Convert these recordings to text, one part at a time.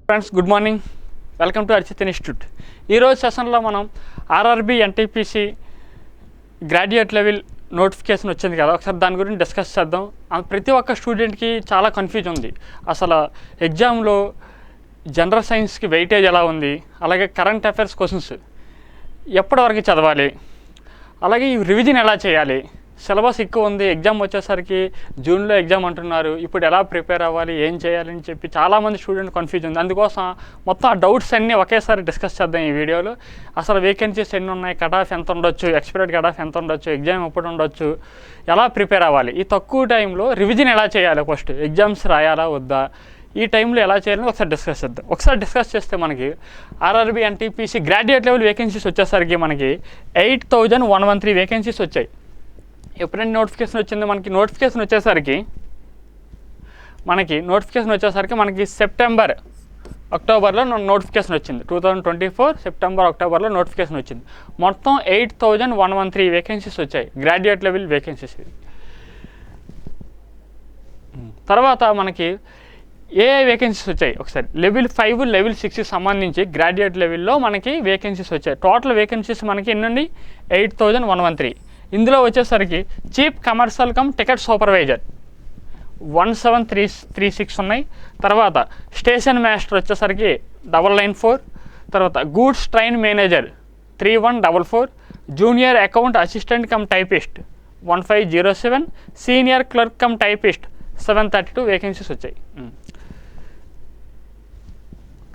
Friends good morning, welcome to Archit institute. ఈరోజు సెషన్లో మనం RRB NTPC graduate level notification వచ్చింది కదా, ఒకసారి దాని గురించి డిస్కస్ చేద్దాం. ప్రతి ఒక్క స్టూడెంట్కి చాలా కన్ఫ్యూజ్ ఉంది. అసలు ఎగ్జామ్లో జనరల్ సైన్స్కి వెయిటేజ్ ఎలా ఉంది, అలాగే కరెంట్ అఫైర్స్ క్వశ్చన్స్ ఎప్పటివరకు చదవాలి, అలాగే ఈ రివిజన్ ఎలా చేయాలి, సిలబస్ ఎక్కువ ఉంది, ఎగ్జామ్ వచ్చేసరికి జూన్లో ఎగ్జామ్ అంటున్నారు, ఇప్పుడు ఎలా ప్రిపేర్ అవ్వాలి, ఏం చేయాలని చెప్పి చాలామంది స్టూడెంట్ కన్ఫ్యూజ్ ఉంది. అందుకోసం మొత్తం ఆ డౌట్స్ అన్నీ ఒకేసారి డిస్కస్ చేద్దాం ఈ వీడియోలో. అసలు వేకెన్సీస్ ఎన్ని ఉన్నాయి, కట్ ఆఫ్ ఎంత ఉండొచ్చు, ఎక్స్పెక్టెడ్ కట్ ఆఫ్ ఎంత ఉండొచ్చు, ఎగ్జామ్ ఎప్పుడు ఉండొచ్చు, ఎలా ప్రిపేర్ అవ్వాలి, ఈ తక్కువ టైంలో రివిజన్ ఎలా చేయాలి, ఫస్ట్ ఎగ్జామ్స్ రాయాలా వద్దా, ఈ టైంలో ఎలా చేయాలని ఒకసారి డిస్కస్ చేద్దాం. ఒకసారి డిస్కస్ చేస్తే మనకి RRB NTPC graduate level vacancies వచ్చేసరికి మనకి 8113 వేకెన్సీస్ వచ్చాయి. ఎప్పుడైనా నోటిఫికేషన్ వచ్చింది మనకి నోటిఫికేషన్ వచ్చేసరికి మనకి సెప్టెంబర్ అక్టోబర్లో నోటిఫికేషన్ వచ్చింది. 2024 సెప్టెంబర్ అక్టోబర్లో నోటిఫికేషన్ వచ్చింది. మొత్తం 8113 వేకెన్సీస్ వచ్చాయి, గ్రాడ్యుయేట్ లెవెల్ వేకెన్సీస్. తర్వాత మనకి ఏ వేకెన్సీస్ వచ్చాయి ఒకసారి లెవెల్ 5 లెవెల్ 6కి సంబంధించి గ్రాడ్యుయేట్ లెవెల్లో మనకి వేకెన్సీస్ వచ్చాయి. టోటల్ వేకెన్సీస్ మనకి ఎన్నండి 8113. ఇందులో వచ్చేసరికి chief commercial come ticket supervisor 17336 ఉన్నాయి. తర్వాత స్టేషన్ మాస్టర్ వచ్చేసరికి 994. తర్వాత goods train manager 3144. Junior account assistant cum typist 1507. Senior clerk cum typist 732 vacancies వచ్చాయి.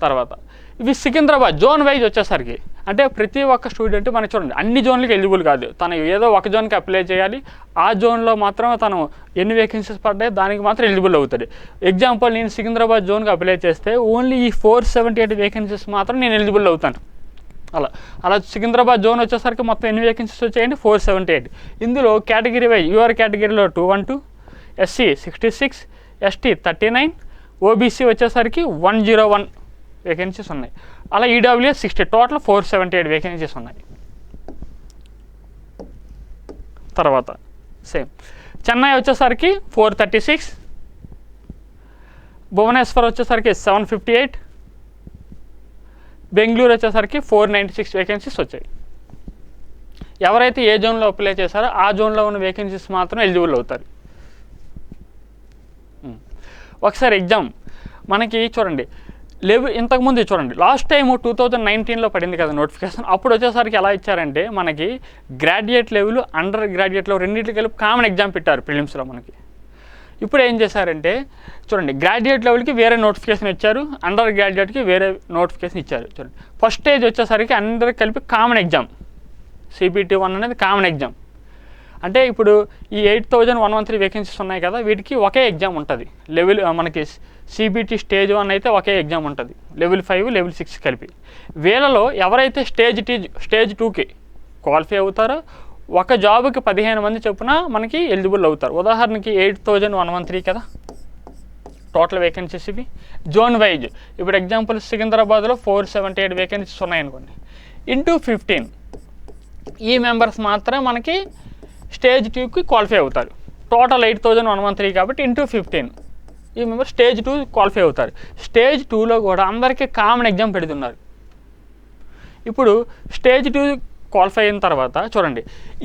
తర్వాత ఇవి సికింద్రాబాద్ జోన్ వైజ్ వచ్చేసరికి, అంటే ప్రతి ఒక్క స్టూడెంట్ మనం చూడండి అన్ని జోన్లకి ఎలిజిబుల్ కాదు, తను ఏదో ఒక జోన్కి అప్లై చేయాలి. ఆ జోన్లో మాత్రం తను ఎన్ని వేకెన్సీస్ పడ్డాయి దానికి మాత్రం ఎలిజిబుల్ అవుతుంది. ఎగ్జాంపుల్ నేను సికింద్రాబాద్ జోన్కి అప్లై చేస్తే ఓన్లీ ఈ 478 వేకెన్సీస్ మాత్రం నేను ఎలిజిబుల్ అవుతాను. అలా సికింద్రాబాద్ జోన్ వచ్చేసరికి మొత్తం ఎన్ని వేకెన్సీస్ వచ్చాయండి 478. ఇందులో కేటగిరీ వైజ్ యూఆర్ కేటగిరీలో 212, ఎస్సీ 66, ఎస్టీ 39, ఓబీసీ వచ్చేసరికి 101 వేకెన్సీస్ ఉన్నాయి. అలా ఈడబ్ల్యూఎస్ 60, టోటల్ 478 వేకెన్సీస్ ఉన్నాయి. తర్వాత సేమ్ చెన్నై వచ్చేసరికి 436, భువనేశ్వర్ వచ్చేసరికి 758, బెంగళూరు వచ్చేసరికి 496 వేకెన్సీస్ వచ్చాయి. ఎవరైతే ఏ జోన్లో అప్లై చేశారో ఆ జోన్లో ఉన్న వేకెన్సీస్ మాత్రం ఎలిజిబుల్ అవుతారు. ఒకసారి ఎగ్జామ్ మనకి చూడండి లెవెల్ ఇంతకుముందు చూడండి లాస్ట్ టైం 2019లో పడింది కదా నోటిఫికేషన్. అప్పుడు వచ్చేసరికి ఎలా ఇచ్చారంటే మనకి graduate level under graduate level రెండింటికి కలిపి కామన్ ఎగ్జామ్ పెట్టారు ప్రిలిమ్స్లో మనకి. ఇప్పుడు ఏం చేశారంటే చూడండి గ్రాడ్యుయేట్ లెవెల్కి వేరే నోటిఫికేషన్ ఇచ్చారు, అండర్ గ్రాడ్యుయేట్కి వేరే నోటిఫికేషన్ ఇచ్చారు. చూడండి ఫస్ట్ స్టేజ్ వచ్చేసరికి అందరికి కలిపి కామన్ ఎగ్జామ్, CBT 1 అనేది కామన్ ఎగ్జామ్. అంటే ఇప్పుడు ఈ 8113 వేకెన్సీస్ ఉన్నాయి కదా, వీటికి ఒకే ఎగ్జామ్ ఉంటుంది. లెవెల్ మనకి CBT స్టేజ్ 1 అయితే ఒకే ఎగ్జామ్ ఉంటుంది, లెవెల్ 5 లెవెల్ 6 కలిపి. వీళ్ళలో ఎవరైతే స్టేజ్ 2కి క్వాలిఫై అవుతారో ఒక జాబ్కి 15 మంది చొప్పున మనకి ఎలిజిబుల్ అవుతారు. ఉదాహరణకి 8113 కదా టోటల్ వేకెన్సీస్ ఇవి. జోన్ వైజ్ ఇప్పుడు ఎగ్జాంపుల్ సికింద్రాబాద్లో 478 వేకెన్సీస్ ఉన్నాయనుకోండి, ఇంటూ 15 ఈ మెంబర్స్ మాత్రమే మనకి స్టేజ్ 2కి క్వాలిఫై అవుతారు. టోటల్ 8113 కాబట్టి ఇంటూ 15 ఈ మెంబర్ స్టేజ్ 2 క్వాలిఫై అవుతారు. స్టేజ్ 2లో కూడా అందరికీ కామన్ ఎగ్జామ్ పెడుతున్నారు. ఇప్పుడు స్టేజ్ 2 క్వాలిఫై అయిన తర్వాత చూడండి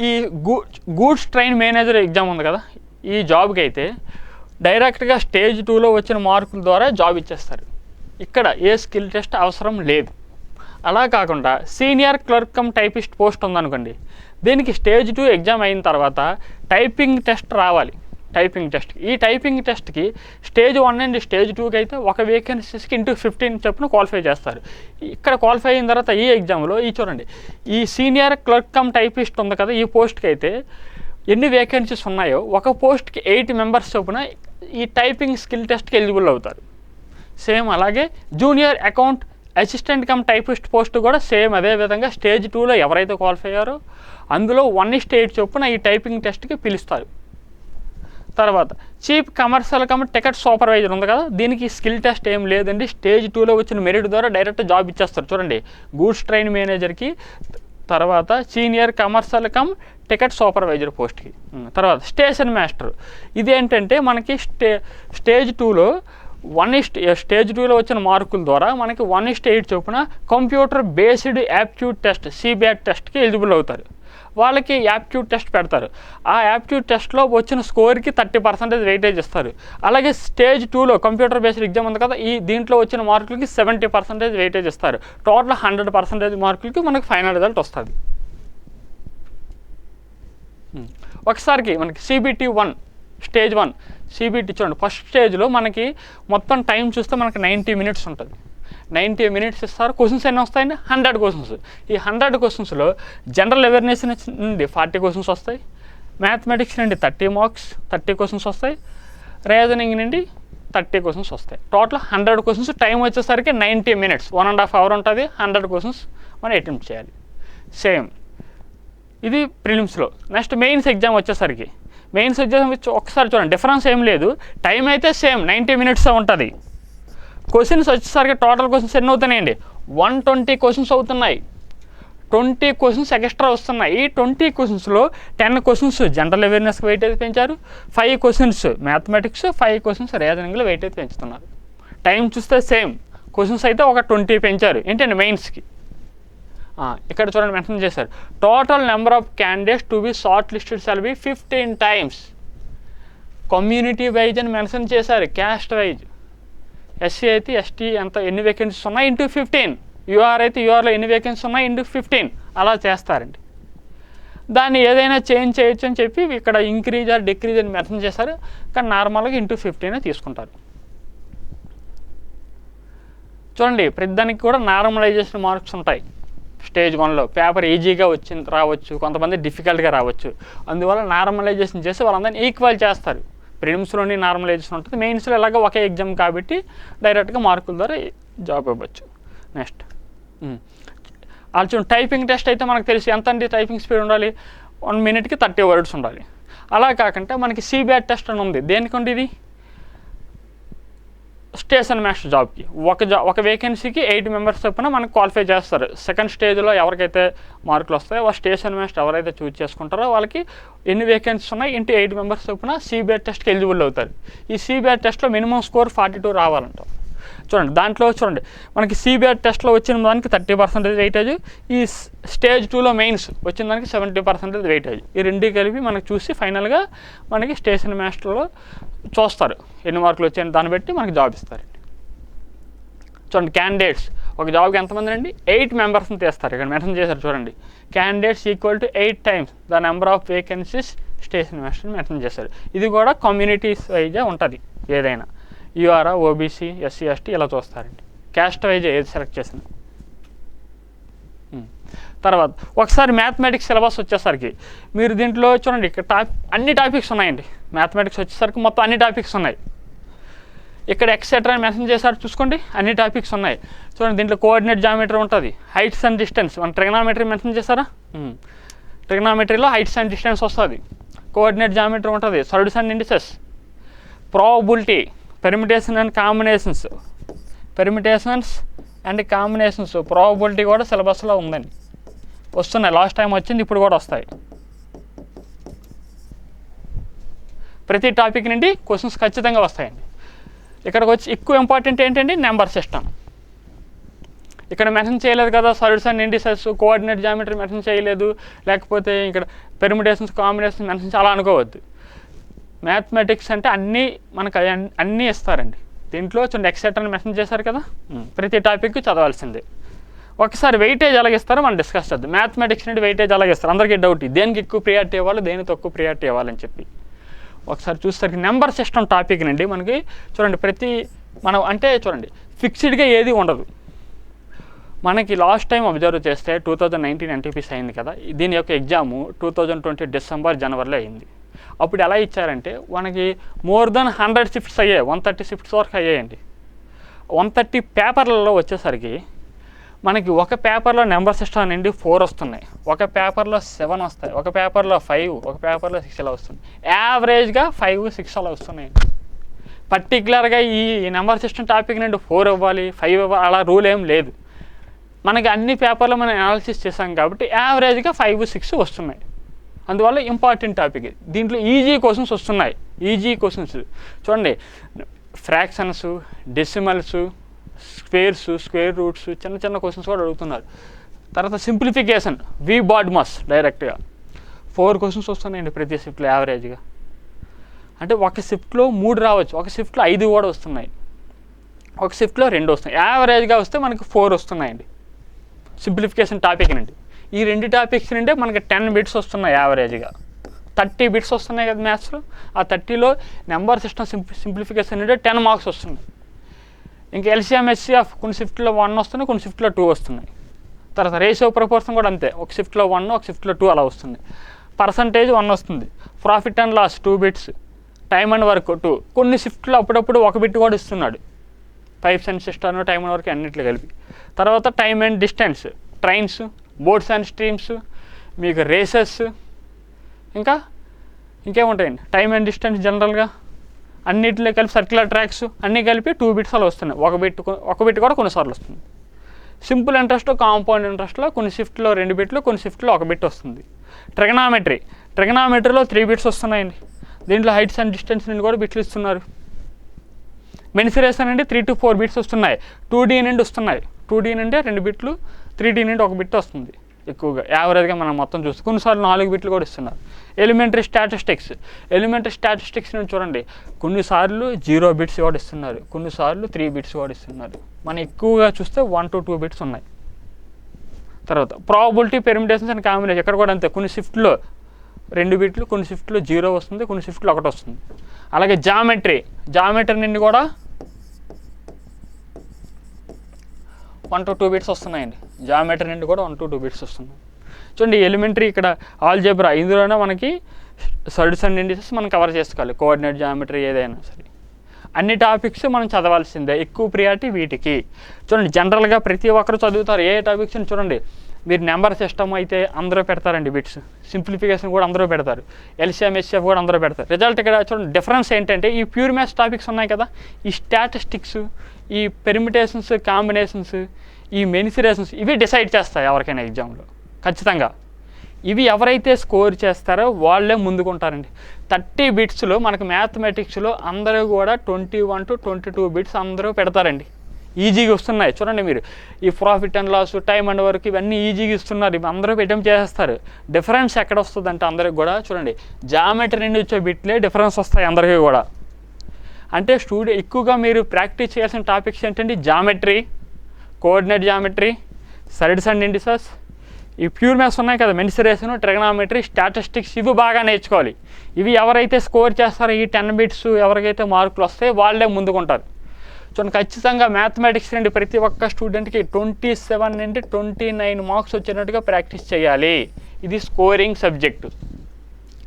ఈ గూడ్స్ ట్రైన్ మేనేజర్ ఎగ్జామ్ ఉంది కదా, ఈ జాబ్కి అయితే డైరెక్ట్గా స్టేజ్ 2లో వచ్చిన మార్కుల ద్వారా జాబ్ ఇచ్చేస్తారు. ఇక్కడ ఏ స్కిల్ టెస్ట్ అవసరం లేదు. అలా కాకుండా senior clerk cum typist post ఉందనుకోండి, దీనికి స్టేజ్ 2 ఎగ్జామ్ అయిన తర్వాత టైపింగ్ టెస్ట్ రావాలి. టైపింగ్ టెస్ట్, ఈ టైపింగ్ టెస్ట్కి స్టేజ్ 1 అండ్ స్టేజ్ 2కి అయితే ఒక వేకెన్సీస్కి ఇంటూ 15 చొప్పున క్వాలిఫై చేస్తారు. ఇక్కడ క్వాలిఫై అయిన తర్వాత ఈ ఎగ్జామ్లో ఈ చూడండి ఈ సీనియర్ క్లర్క్ కమ్ టైపిస్ట్ ఉంది కదా, ఈ పోస్ట్కి అయితే ఎన్ని వేకెన్సీస్ ఉన్నాయో ఒక పోస్ట్కి 8 మెంబర్స్ చొప్పున ఈ టైపింగ్ స్కిల్ టెస్ట్కి ఎలిజిబుల్ అవుతారు. సేమ్ అలాగే junior account assistant cum typist post కూడా సేమ్ అదే విధంగా స్టేజ్ 2లో ఎవరైతే క్వాలిఫై అయ్యారో అందులో 1:8 చొప్పున ఈ టైపింగ్ టెస్ట్కి పిలుస్తారు. తర్వాత chief commercial come ticket supervisor ఉంది కదా, దీనికి స్కిల్ టెస్ట్ ఏం లేదండి, స్టేజ్ 2లో వచ్చిన మెరిట్ ద్వారా డైరెక్ట్ జాబ్ ఇచ్చేస్తారు. చూడండి గూడ్స్ ట్రైన్ మేనేజర్కి, తర్వాత senior commercial come ticket supervisor పోస్ట్కి. తర్వాత స్టేషన్ మాస్టర్, ఇదేంటంటే మనకి స్టేజ్ 2లో స్టేజ్ 2లో వచ్చిన మార్కుల ద్వారా మనకి 1:8 చొప్పున computer based aptitude test CBAT టెస్ట్కి ఎలిజిబుల్ అవుతారు. వాళ్ళకి యాప్ట్యూడ్ టెస్ట్ పెడతారు. ఆ యాప్ట్యూడ్ టెస్ట్లో వచ్చిన స్కోర్కి 30% వెయిటేజ్ ఇస్తారు. అలాగే స్టేజ్ 2లో కంప్యూటర్ బేస్డ్ ఎగ్జామ్ ఉంది కదా, దీంట్లో వచ్చిన మార్కులకి 70% వెయిటేజ్ ఇస్తారు. టోటల్ 100% మార్కులకి మనకి ఫైనల్ రిజల్ట్ వస్తుంది. ఒకసారికి మనకి CBT 1 స్టేజ్ 1 CBT చూడండి, ఫస్ట్ స్టేజ్లో మనకి మొత్తం టైం చూస్తే మనకి 90 minutes ఉంటుంది. 90 minutes ఇస్తారు. క్వశ్చన్స్ ఎన్ని వస్తాయండి? 100 క్వశ్చన్స్. ఈ 100 క్వశ్చన్స్లో జనరల్ అవేర్నెస్ నుండి 40 క్వశ్చన్స్ వస్తాయి, మ్యాథమెటిక్స్ నుండి 30 మార్క్స్ 30 క్వశ్చన్స్ వస్తాయి, రీజనింగ్ నుండి 30 క్వశ్చన్స్ వస్తాయి. Total 100 questions. టైం వచ్చేసరికి 90 minutes, 1.5 hour ఉంటుంది. 100 క్వశ్చన్స్ మనం అటెంప్ట్ చేయాలి. సేమ్ ఇది ప్రిలిమ్స్లో. నెక్స్ట్ మెయిన్స్ ఎగ్జామ్ వచ్చేసరికి, మెయిన్స్ ఎగ్జామ్ ఒకసారి చూడండి, డిఫరెన్స్ ఏం లేదు. టైం అయితే సేమ్ 90 minutes ఉంటుంది. క్వశ్చన్స్ వచ్చేసరికి టోటల్ క్వశ్చన్స్ ఎన్ని అవుతున్నాయండి? 120 క్వశ్చన్స్ అవుతున్నాయి. 20 క్వశ్చన్స్ ఎక్స్ట్రా వస్తున్నాయి. ఈ 20 క్వశ్చన్స్లో 10 క్వశ్చన్స్ జనరల్ అవేర్నెస్కి వెయిటేజ్ పెంచారు, 5 క్వశ్చన్స్ మ్యాథమెటిక్స్, 5 క్వశ్చన్స్ రీజనింగ్లో వెయిటేజ్ పెంచుతున్నారు. టైం చూస్తే సేమ్, క్వశ్చన్స్ అయితే ఒక 20 పెంచారు. ఏంటంటే మెయిన్స్కి. ఇక్కడ చూడండి మెన్షన్ చేశారు, total number of candidates to be short listed shall be 15 times. Community wise అని మెన్షన్ చేశారు, క్యాస్ట్ వైజ్. SC అయితే ST ఎన్ని వేకెన్సీస్ ఉన్నాయి ఇంటూ 15, UR అయితే URలో ఎన్ని వేకెన్సీస్ ఉన్నాయి ఇంటూ 15 అలా చేస్తారండి. దాన్ని ఏదైనా చేంజ్ చేయొచ్చు అని చెప్పి ఇక్కడ ఇంక్రీజ్ ఆర్ డిక్రీజ్ అని మెన్షన్ చేశారు, కానీ నార్మల్గా ఇంటూ 15 తీసుకుంటారు. చూడండి, ప్రతిదానికి కూడా నార్మలైజేషన్ మార్క్స్ ఉంటాయి. స్టేజ్ 1లో పేపర్ ఈజీగా రావచ్చు, కొంతమంది డిఫికల్ట్గా రావచ్చు. అందువల్ల నార్మలైజేషన్ చేసి వాళ్ళందరినీ ఈక్వల్ చేస్తారు. ప్రిలిమ్స్లోని నార్మలైజేషన్ ఉంటుంది, మెయిన్స్లో ఎలాగో ఒకే ఎగ్జామ్ కాబట్టి డైరెక్ట్గా మార్కుల ద్వారా జాబ్ ఇవ్వచ్చు. నెక్స్ట్ చూడండి, టైపింగ్ టెస్ట్ అయితే మనకు తెలిసి ఎంత అండి టైపింగ్ స్పీడ్ ఉండాలి? 1 minute 30 words ఉండాలి. అలా కాకుండా మనకి CBAT టెస్ట్ అని ఉంది. దేనికండి ఇది? స్టేషన్ మాస్టర్ జాబ్కి ఒక వేకెన్సీకి 8 members చొప్పున మనకు క్వాలిఫై చేస్తారు. సెకండ్ స్టేజ్లో ఎవరికైతే మార్కులు వస్తాయో ఆ స్టేషన్ మాస్టర్ ఎవరైతే చూజ్ చేసుకుంటారో వాళ్ళకి ఎన్ని వేకెన్సీస్ ఉన్నాయి ఇంటూ 8 members చొప్పున CBAT టెస్ట్కి ఎలిజిబుల్ అవుతారు. ఈ CBAT టెస్ట్లో మినిమం స్కోర్ 42 రావాలంట. చూడండి, దాంట్లో చూడండి మనకి CBAT టెస్ట్లో వచ్చిన దానికి 30% వెయిటేజ్, ఈ స్టేజ్ 2లో మెయిన్స్ వచ్చిన దానికి 70% వెయిటేజ్. ఈ రెండు కలిపి మనకి చూసి ఫైనల్గా మనకి స్టేషన్ మాస్టర్లో చూస్తారు ఎన్ని మార్కులు వచ్చాయని, దాన్ని బట్టి మనకి జాబ్ ఇస్తారండి. చూడండి, క్యాండిడేట్స్ ఒక జాబ్కి ఎంతమంది అండి? 8 members తీస్తారు. ఇక్కడ మెన్షన్ చేశారు చూడండి, candidates equal to 8 times the number of vacancies station master mention చేశారు. ఇది కూడా కమ్యూనిటీస్ వైజే ఉంటుంది. ఏదైనా UR, OBC, SC, ST ఇలా చూస్తారండి. క్యాస్ట్ వైజ్ ఏది సెలెక్ట్ చేసిన. తర్వాత ఒకసారి మ్యాథమెటిక్స్ సిలబస్ వచ్చేసరికి మీరు దీంట్లో చూడండి, ఇక్కడ అన్ని టాపిక్స్ ఉన్నాయండి. మ్యాథమెటిక్స్ వచ్చేసరికి మొత్తం అన్ని టాపిక్స్ ఉన్నాయి. ఇక్కడ ఎక్సెట్రా అని మెన్షన్ చేశారు చూసుకోండి, అన్ని టాపిక్స్ ఉన్నాయి. చూడండి, దీంట్లో కోఆర్డినేట్ జామెట్రీ ఉంటుంది, హైట్స్ అండ్ డిస్టెన్స్, మన ట్రిగనామెట్రీ మెన్షన్ చేశారా? ట్రిగనామెట్రీలో హైట్స్ అండ్ డిస్టెన్స్ వస్తుంది. కోఆర్డినేట్ జామెట్రీ ఉంటుంది, surds and indices, probability, permutations and combinations, probability కూడా సిలబస్లో ఉందండి. వస్తున్నాయి, లాస్ట్ టైం వచ్చింది, ఇప్పుడు కూడా వస్తాయి. ప్రతి టాపిక్ నుండి క్వశ్చన్స్ ఖచ్చితంగా వస్తాయండి. ఇక్కడికి వచ్చి ఎక్కువ ఇంపార్టెంట్ ఏంటండి? Number system. ఇక్కడ మెన్షన్ చేయలేదు కదా, surds and indices, coordinate geometry mention చేయలేదు, లేకపోతే ఇక్కడ పెర్మిటేషన్స్, కాంబినేషన్స్ మెన్షన్ చాలా అనుకోవద్దు. మ్యాథమెటిక్స్ అంటే అన్నీ మనకు అన్నీ ఇస్తారండి. దీంట్లో చూడండి, ఎక్సెట్రా అని మెన్షన్ చేశారు కదా, ప్రతి టాపిక్ చదవాల్సిందే. ఒకసారి వెయిటేజ్ ఎలాగిస్తారో మనం డిస్కస్ చేద్దాం. మ్యాథమెటిక్స్ నుండి వెయిటేజ్ ఎలాగిస్తారు? అందరికీ డౌట్, దేనికి ఎక్కువ ప్రియారిటీ ఇవ్వాలి, దేనికి తక్కువ ప్రియారిటీ ఇవ్వాలని చెప్పి. ఒకసారి చూసేసరికి నెంబర్ సిస్టమ్ టాపిక్ నుండి మనకి చూడండి, మనం అంటే చూడండి ఫిక్స్డ్గా ఏది ఉండదు. మనకి లాస్ట్ టైం అబ్జర్వ్ చేస్తే 2019 NTPC అయింది కదా, దీని యొక్క ఎగ్జాము 2020 December, January అయింది. అప్పుడు ఎలా ఇచ్చారంటే మనకి మోర్ దెన్ 100 shifts అయ్యాయి, 130 shifts వరకు అయ్యాయండి. 130 పేపర్లలో వచ్చేసరికి మనకి ఒక పేపర్లో నెంబర్ సిస్టమ్ నుండి 4 వస్తున్నాయి, ఒక పేపర్లో 7 వస్తాయి, ఒక పేపర్లో 5, ఒక పేపర్లో 6 అలా వస్తుంది. యావరేజ్గా 5, 6 అలా వస్తున్నాయి. పర్టికులర్గా ఈ నెంబర్ సిస్టమ్ టాపిక్ నుండి 4 ఇవ్వాలి, 5 ఇవ్వాలి అలా రూల్ ఏం లేదు. మనకి అన్ని పేపర్లో మనం అనాలిసిస్ చేసాం కాబట్టి యావరేజ్గా 5, 6 వస్తున్నాయి. అందువల్ల ఇంపార్టెంట్ టాపిక్. దీంట్లో ఈజీ క్వశ్చన్స్ వస్తున్నాయి. ఈజీ క్వశ్చన్స్ చూడండి, fractions, decimals, squares, square roots, చిన్న చిన్న క్వశ్చన్స్ కూడా అడుగుతున్నారు. తర్వాత సింప్లిఫికేషన్, వి బాడ్మస్ డైరెక్ట్గా 4 క్వశ్చన్స్ వస్తున్నాయండి ప్రతి షిఫ్ట్లో యావరేజ్గా. అంటే ఒక షిఫ్ట్లో 3 రావచ్చు, ఒక షిఫ్ట్లో 5 కూడా వస్తున్నాయి, ఒక షిఫ్ట్లో 2 వస్తున్నాయి. యావరేజ్గా వస్తే మనకి 4 వస్తున్నాయండి సింప్లిఫికేషన్ టాపిక్ నుండి. ఈ 2 టాపిక్స్ నుండి మనకి 10 బిట్స్ వస్తున్నాయి యావరేజ్గా. 30 బిట్స్ వస్తున్నాయి కదా మ్యాథ్స్లో. ఆ 30లో నెంబర్ సిస్టమ్ సింప్లిఫికేషన్ నుండి 10 మార్క్స్ వస్తున్నాయి. ఇంకా ఎల్సిఎం హెచ్సిఎఫ్ కొన్ని షిఫ్ట్లో 1 వస్తున్నాయి, కొన్ని షిఫ్ట్లో 2 వస్తున్నాయి. తర్వాత రేషియో ప్రపోర్షన్ కూడా అంతే, ఒక షిఫ్ట్లో 1, ఒక షిఫ్ట్లో 2 అలా వస్తుంది. పర్సంటేజ్ 1 వస్తుంది. Profit and loss 2 bits, time and work 2. కొన్ని షిఫ్ట్లో అప్పుడప్పుడు 1 బిట్ కూడా ఇస్తున్నాడు, pipes and system, time and work అన్నిట్లు కలిపి. తర్వాత time and distance, trains, boats and streams, మీకు రేసెస్, ఇంకేముంటాయండి టైమ్ అండ్ డిస్టెన్స్ జనరల్గా అన్నింటిలో కలిపి, సర్క్యులర్ ట్రాక్స్ అన్నీ కలిపి 2 బిట్స్ అలా వస్తున్నాయి. ఒక బిట్ కూడా కొన్నిసార్లు వస్తుంది. సింపుల్ ఇంట్రెస్ట్, కాంపౌండ్ ఇంట్రెస్ట్లో కొన్ని షిఫ్ట్లో 2 బిట్లు, కొన్ని షిఫ్ట్లో 1 బిట్ వస్తుంది. ట్రిగనామెట్రీలో 3 బిట్స్ వస్తున్నాయండి. దీంట్లో హైట్స్ అండ్ డిస్టెన్స్ నుండి కూడా బిట్లు ఇస్తున్నారు. మెన్సురేషన్ నుండి 3 to 4 బిట్స్ వస్తున్నాయి. 2D నుండి వస్తున్నాయి, 2D నుండి 2 బిట్లు, 3D నుండి 1 బిట్ వస్తుంది ఎక్కువగా యావరేజ్గా మనం మొత్తం చూస్తే. కొన్నిసార్లు 4 బిట్లు కూడా ఇస్తున్నారు. ఎలిమెంటరీ స్టాటిస్టిక్స్ నుంచి చూడండి, కొన్నిసార్లు 0 బిట్స్ కూడా ఇస్తున్నారు, కొన్నిసార్లు 3 బిట్స్ కూడా ఇస్తున్నారు. మనం ఎక్కువగా చూస్తే 1 to 2 బిట్స్ ఉన్నాయి. తర్వాత ప్రాబబిలిటీ, పెర్మిటేషన్స్ అండ్ కాంబినేషన్, ఇక్కడ కూడా అంతే. కొన్ని షిఫ్ట్లో 2 బిట్లు, కొన్ని షిఫ్ట్లో 0 వస్తుంది, కొన్ని షిఫ్ట్లో 1 వస్తుంది. అలాగే జామెట్రీ నుండి కూడా 1 to 2 బిట్స్ వస్తున్నాయండి. జామెట్రీ నుండి కూడా 1 to 2 బిట్స్ వస్తున్నాయి. చూడండి ఎలిమెంటరీ ఇక్కడ ఆల్జెబ్రా, ఇందులోనే మనకి సర్డ్స్ అండ్ ఇండిసెస్ మనం కవర్ చేసుకోవాలి, కోఆర్డినేట్ జామెట్రీ ఏదైనా సరే. అన్ని టాపిక్స్ మనం చదవాల్సిందే, ఎక్కువ ప్రియారిటీ వీటికి. చూడండి జనరల్గా ప్రతి ఒక్కరు చదువుతారు ఏ టాపిక్స్ని. చూడండి మీరు నెంబర్ సిస్టమ్ అయితే అందరూ పెడతారండి బిట్స్, సింప్లిఫికేషన్ కూడా అందరూ పెడతారు, ఎల్సిఎం హెచ్సిఎఫ్ కూడా అందరూ పెడతారు. రిజల్ట్ ఇక్కడ చూడండి డిఫరెన్స్ ఏంటంటే, ఈ ప్యూర్ మ్యాథ్స్ టాపిక్స్ ఉన్నాయి కదా, ఈ స్టాటిస్టిక్స్, ఈ పెర్మిటేషన్స్, కాంబినేషన్స్, ఈ మెన్సురేషన్స్, ఇవి డిసైడ్ చేస్తాయి ఎవరికైనా ఎగ్జామ్లో ఖచ్చితంగా. ఇవి ఎవరైతే స్కోర్ చేస్తారో వాళ్ళే ముందుకుంటారండి. 30 బిట్స్లో మనకు మ్యాథమెటిక్స్లో అందరూ కూడా 21 to 22 బిట్స్ అందరూ పెడతారండి. ఈజీగా వస్తున్నాయి చూడండి మీరు. ఈ profit and loss, time and work ఇవన్నీ ఈజీగా ఇస్తున్నారు, ఇవి అందరూ అటెంప్ట్ చేస్తారు. డిఫరెన్స్ ఎక్కడ వస్తుంది అంటే అందరికి కూడా చూడండి జామెట్రీ నుండి వచ్చే బిట్లే డిఫరెన్స్ వస్తాయి అందరికీ కూడా. అంటే ఎక్కువగా మీరు ప్రాక్టీస్ చేయాల్సిన టాపిక్స్ ఏంటంటే geometry, coordinate geometry, sides and indices, ఈ ప్యూర్ మ్యాథ్స్ ఉన్నాయి కదా, మెన్సురేషన్, ట్రిగనామెట్రీ, స్టాటిస్టిక్స్, ఇవి బాగా నేర్చుకోవాలి. ఇవి ఎవరైతే స్కోర్ చేస్తారో ఈ 10 బిట్స్ ఎవరికైతే మార్కులు వస్తాయో వాళ్ళే ముందుకుంటారు. చూడండి ఖచ్చితంగా మ్యాథమెటిక్స్ నుండి ప్రతి ఒక్క స్టూడెంట్కి 27 నుండి 29 మార్క్స్ వచ్చేటట్టుగా ప్రాక్టీస్ చేయాలి. ఇది స్కోరింగ్ సబ్జెక్టు,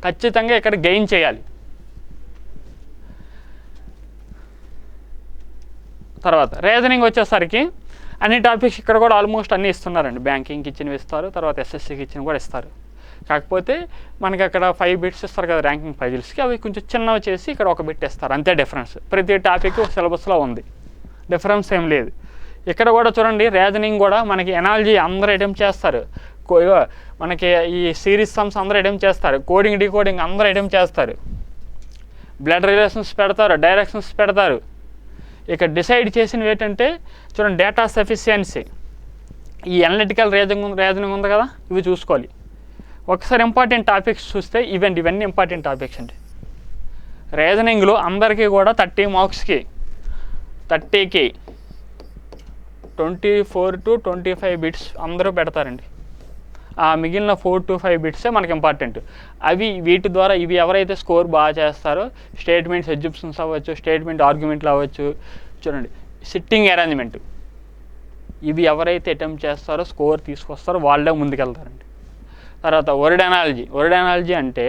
ఖచ్చితంగా ఇక్కడ గెయిన్ చేయాలి. తర్వాత రీజనింగ్ వచ్చేసరికి అన్ని టాపిక్స్ ఇక్కడ కూడా ఆల్మోస్ట్ అన్నీ ఇస్తున్నారండి. బ్యాంకింగ్కి ఇచ్చినవి ఇస్తారు, తర్వాత ఎస్ఎస్సికి ఇచ్చినవి కూడా ఇస్తారు. కాకపోతే మనకి అక్కడ 5 బిట్స్ ఇస్తారు కదా ర్యాంకింగ్ పజిల్స్కి, అవి కొంచెం చిన్నవి చేసి ఇక్కడ 1 బిట్ ఇస్తారు, అంతే డిఫరెన్స్. ప్రతి టాపిక్ సిలబస్లో ఉంది, డిఫరెన్స్ ఏం లేదు. ఇక్కడ కూడా చూడండి రీజనింగ్ కూడా మనకి ఎనాలజీ అందరూ అటెంప్ట్ చేస్తారు, మనకి ఈ సిరీస్ సమ్స్ అందరూ అటెంప్ట్ చేస్తారు, కోడింగ్ డీకోడింగ్ అందరూ అటెంప్ట్ చేస్తారు, బ్లడ్ రిలేషన్స్ పెడతారు, డైరెక్షన్స్ పెడతారు. ఇక డిసైడ్ చేసినవి ఏంటంటే చూడండి డేటా సఫిషియన్సీ, ఈ అనలిటికల్ రీజనింగ్ ఉంది కదా, ఇవి చూసుకోవాలి. ఒకసారి ఇంపార్టెంట్ టాపిక్స్ చూస్తే ఇవన్నీ ఇంపార్టెంట్ టాపిక్స్ అండి. రీజనింగ్లో అందరికీ కూడా 30 మార్క్స్కి 30కి 24 to 25 బిట్స్ అందరూ పెడతారండి. ఆ మిగిలిన 4 to 5 బిట్సే మనకి ఇంపార్టెంట్. వీటి ద్వారా ఇవి ఎవరైతే స్కోర్ బాగా చేస్తారో, స్టేట్మెంట్స్ ఎగ్జిబిషన్స్ అవ్వచ్చు, స్టేట్మెంట్ ఆర్గ్యుమెంట్లు అవ్వచ్చు, చూడండి సిట్టింగ్ అరేంజ్మెంట్, ఇవి ఎవరైతే అటెంప్ట్ చేస్తారో స్కోర్ తీసుకొస్తారో వాళ్ళే ముందుకెళ్తారండి. తర్వాత వర్డ్ అనాలజీ అంటే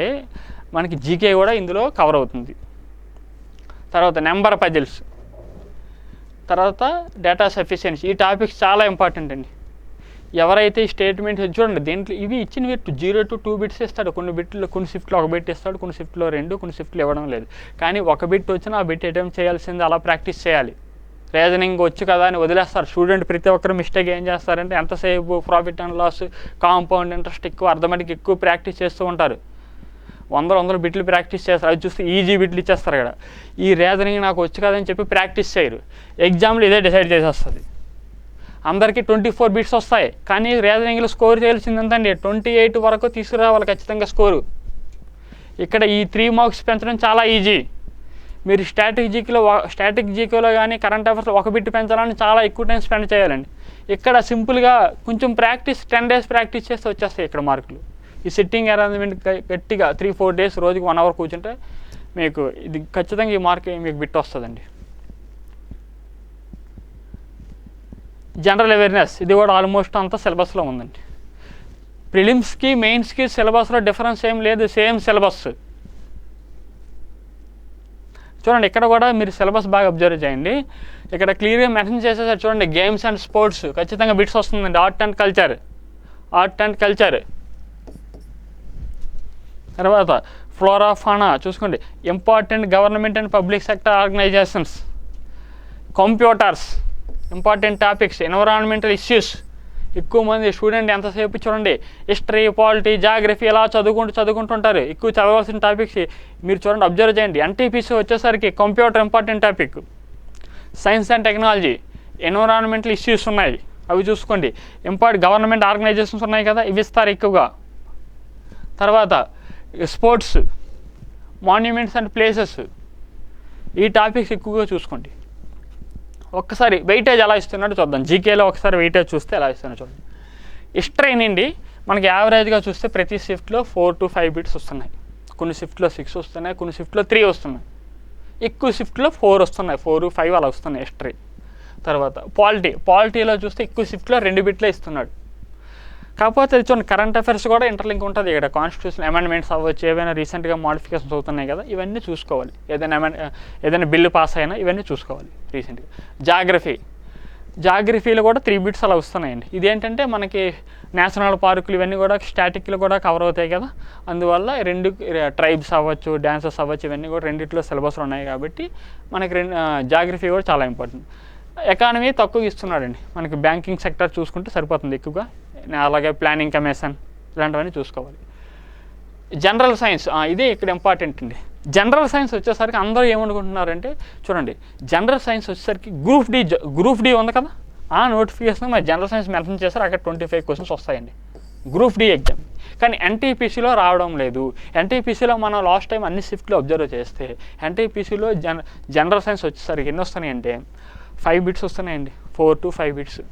మనకి జీకే కూడా ఇందులో కవర్ అవుతుంది. తర్వాత నెంబర్ పజిల్స్, తర్వాత డేటా సఫిషియన్సీ, ఈ టాపిక్స్ చాలా ఇంపార్టెంట్ అండి. ఎవరైతే ఈ స్టేట్మెంట్స్ చూడండి దీంట్లో ఇవి ఇచ్చినవి 0 to 2 బిట్స్ ఇస్తాడు, కొన్ని షిఫ్ట్లో 1 బిట్ ఇస్తాడు, కొన్ని షిఫ్ట్లో 2, కొన్ని షిఫ్ట్లో ఇవ్వడం లేదు. కానీ 1 బిట్ వచ్చినా ఆ బిట్ అటెంప్ట్ చేయాల్సింది, అలా ప్రాక్టీస్ చేయాలి. రీజనింగ్ వచ్చు కదా అని వదిలేస్తారు స్టూడెంట్. ప్రతి ఒక్కరు మిస్టేక్ ఏం చేస్తారంటే ఎంతసేపు profit and loss, compound interest ఎక్కువ, అర్థమెటిక్ ఎక్కువ ప్రాక్టీస్ చేస్తూ ఉంటారు. వందల బిట్లు ప్రాక్టీస్ చేస్తారు. అది చూస్తే ఈజీ బిట్లు ఇచ్చేస్తారు ఇక్కడ. ఈ రీజనింగ్ నాకు వచ్చు కదని చెప్పి ప్రాక్టీస్ చేయరు. ఎగ్జామ్లో ఇదే డిసైడ్ చేసేస్తుంది. అందరికీ 24 బిట్స్ వస్తాయి, కానీ రీజనింగ్లో స్కోర్ చేయాల్సింది ఎంతండి 28 వరకు తీసుకురావాలి ఖచ్చితంగా స్కోరు. ఇక్కడ ఈ 3 మార్క్స్ పెంచడం చాలా ఈజీ. మీరు స్టాటిక్ జీకేలో కానీ కరెంట్ అఫైర్స్లో 1 బిట్ పెంచాలని చాలా ఎక్కువ టైం స్పెండ్ చేయాలండి. ఇక్కడ సింపుల్గా కొంచెం ప్రాక్టీస్ 10 days ప్రాక్టీస్ చేస్తే వచ్చేస్తాయి ఇక్కడ మార్కులు. ఈ సిట్టింగ్ అరేంజ్మెంట్ గట్టిగా 3-4 days రోజుకి 1 hour కూర్చుంటే మీకు ఇది ఖచ్చితంగా ఈ మార్క్ మీకు బిట్ వస్తుందండి. జనరల్ అవేర్నెస్ ఇది కూడా ఆల్మోస్ట్ అంతా సిలబస్లో ఉందండి. ప్రిలిమ్స్కి మెయిన్స్కి సిలబస్లో డిఫరెన్స్ ఏం లేదు, సేమ్ సిలబస్. చూడండి ఇక్కడ కూడా మీరు సిలబస్ బాగా అబ్జర్వ్ చేయండి. ఇక్కడ క్లియర్గా మెన్షన్ చేసేసారు చూడండి. గేమ్స్ అండ్ స్పోర్ట్స్ ఖచ్చితంగా బిట్స్ వస్తుందండి. Art and culture. తర్వాత ఫ్లోరా ఫానా చూసుకోండి. Important government and public sector organisations. Computers important topics. Environmental issues ఎక్కువ మంది స్టూడెంట్ ఎంతసేపు చూడండి హిస్టరీ, పాలిటీ, జాగ్రఫీ ఇలా చదువుకుంటుంటారు. ఎక్కువ చదవాల్సిన టాపిక్స్ మీరు చూడండి, అబ్జర్వ్ చేయండి. ఎన్టీపీసీ వచ్చేసరికి computer important topic. Science and technology, environmental issues ఉన్నాయి, అవి చూసుకోండి. గవర్నమెంట్ ఆర్గనైజేషన్స్ ఉన్నాయి కదా, ఇవి ఇస్తారు ఎక్కువగా. తర్వాత స్పోర్ట్స్, మాన్యుమెంట్స్ అండ్ ప్లేసెస్, ఈ టాపిక్స్ ఎక్కువగా చూసుకోండి. ఒక్కసారి వెయిటేజ్ ఎలా ఇస్తున్నాడో చూద్దాం. జీకేలో ఒకసారి వెయిటేజ్ చూస్తే ఎలా ఇస్తున్నాడో చూడండి. హిస్టరీ నుండి మనకి యావరేజ్గా చూస్తే ప్రతి షిఫ్ట్లో 4 to 5 బిట్స్ వస్తున్నాయి. కొన్ని షిఫ్ట్లో 6 వస్తున్నాయి, కొన్ని షిఫ్ట్లో 3 వస్తున్నాయి. ఎక్కువ షిఫ్ట్లో 4 వస్తున్నాయి, 4, 5 అలా వస్తున్నాయి హిస్టరీ. తర్వాత పాలిటీలో చూస్తే ఎక్కువ షిఫ్ట్లో 2 బిట్లే ఇస్తున్నాడు. కాకపోతే చూడండి కరెంట్ అఫైర్స్ కూడా ఇంటర్లింక్ ఉంటుంది ఇక్కడ. కాన్స్టిట్యూషన్ అమెండ్మెంట్స్ అవ్వచ్చు, ఏవైనా రీసెంట్గా మోడిఫికేషన్స్ అవుతున్నాయి కదా, ఇవన్నీ చూసుకోవాలి. ఏదైనా బిల్లు పాస్ అయినా ఇవన్నీ చూసుకోవాలి రీసెంట్గా. జాగ్రఫీలో కూడా 3 బిట్స్ అలా వస్తున్నాయండి. ఇదేంటంటే మనకి నేషనల్ పార్కులు ఇవన్నీ కూడా స్టాటిక్లు కూడా కవర్ అవుతాయి కదా, అందువల్ల 2 ట్రైబ్స్ అవ్వచ్చు, డ్యాన్సెస్ అవ్వచ్చు, ఇవన్నీ కూడా రెండిట్లో సిలబస్లు ఉన్నాయి కాబట్టి మనకి జాగ్రఫీ కూడా చాలా ఇంపార్టెంట్. ఎకానమీ తక్కువ ఇస్తున్నాడండి. మనకి బ్యాంకింగ్ సెక్టర్ చూసుకుంటే సరిపోతుంది ఎక్కువగా. అలాగే ప్లానింగ్ కమిషన్ ఇలాంటివన్నీ చూసుకోవాలి. జనరల్ సైన్స్ ఇది ఇక్కడ ఇంపార్టెంట్ అండి. జనరల్ సైన్స్ వచ్చేసరికి అందరూ ఏమనుకుంటున్నారంటే చూడండి, జనరల్ సైన్స్ వచ్చేసరికి గ్రూప్ డి ఉంది కదా, ఆ నోటిఫికేషన్ మరి జనరల్ సైన్స్ మెన్షన్ చేస్తారు. అక్కడ 25 క్వశ్చన్స్ వస్తాయండి గ్రూప్ డి ఎగ్జామ్. కానీ ఎన్టీపీసీలో రావడం లేదు. ఎన్టీపీసీలో మనం లాస్ట్ టైం అన్ని షిఫ్ట్లు అబ్జర్వ్ చేస్తే ఎన్టీపీసీలో జనరల్ సైన్స్ వచ్చేసరికి ఎన్ని వస్తున్నాయంటే 5 బిట్స్ వస్తున్నాయండి. 4 to 5 బిట్స్.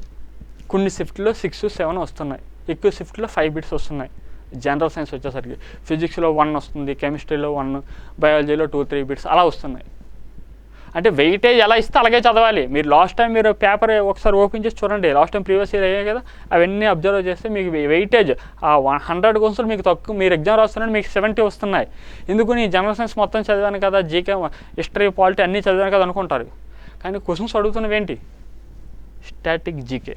కొన్ని షిఫ్ట్లో 6, 7 వస్తున్నాయి. ఎక్కువ షిఫ్ట్లో 5 బిట్స్ వస్తున్నాయి జనరల్ సైన్స్ వచ్చేసరికి. ఫిజిక్స్లో 1 వస్తుంది, కెమిస్ట్రీలో 1, బయాలజీలో 2-3 బిట్స్ అలా వస్తున్నాయి. అంటే వెయిటేజ్ ఎలా ఇస్తే అలాగే చదవాలి. మీరు లాస్ట్ టైం మీరు పేపర్ ఒకసారి ఓపెన్ చేసి చూడండి, లాస్ట్ టైం ప్రీవియస్ ఇయర్ అయ్యాయి కదా, అవన్నీ అబ్జర్వ్ చేస్తే మీకు వెయిటేజ్ 100 క్వశ్చన్లు మీకు తక్కువ, మీరు ఎగ్జామ్ రాస్తున్నారంటే మీకు 70 వస్తున్నాయి. ఎందుకు నీ జనరల్ సైన్స్ మొత్తం చదివాను కదా, జీకే, హిస్టరీ, పాలిటీ అన్నీ చదివాను కదా అనుకుంటారు. కానీ క్వశ్చన్స్ అడుగుతున్నవి ఏంటి? స్టాటిక్ జీకే,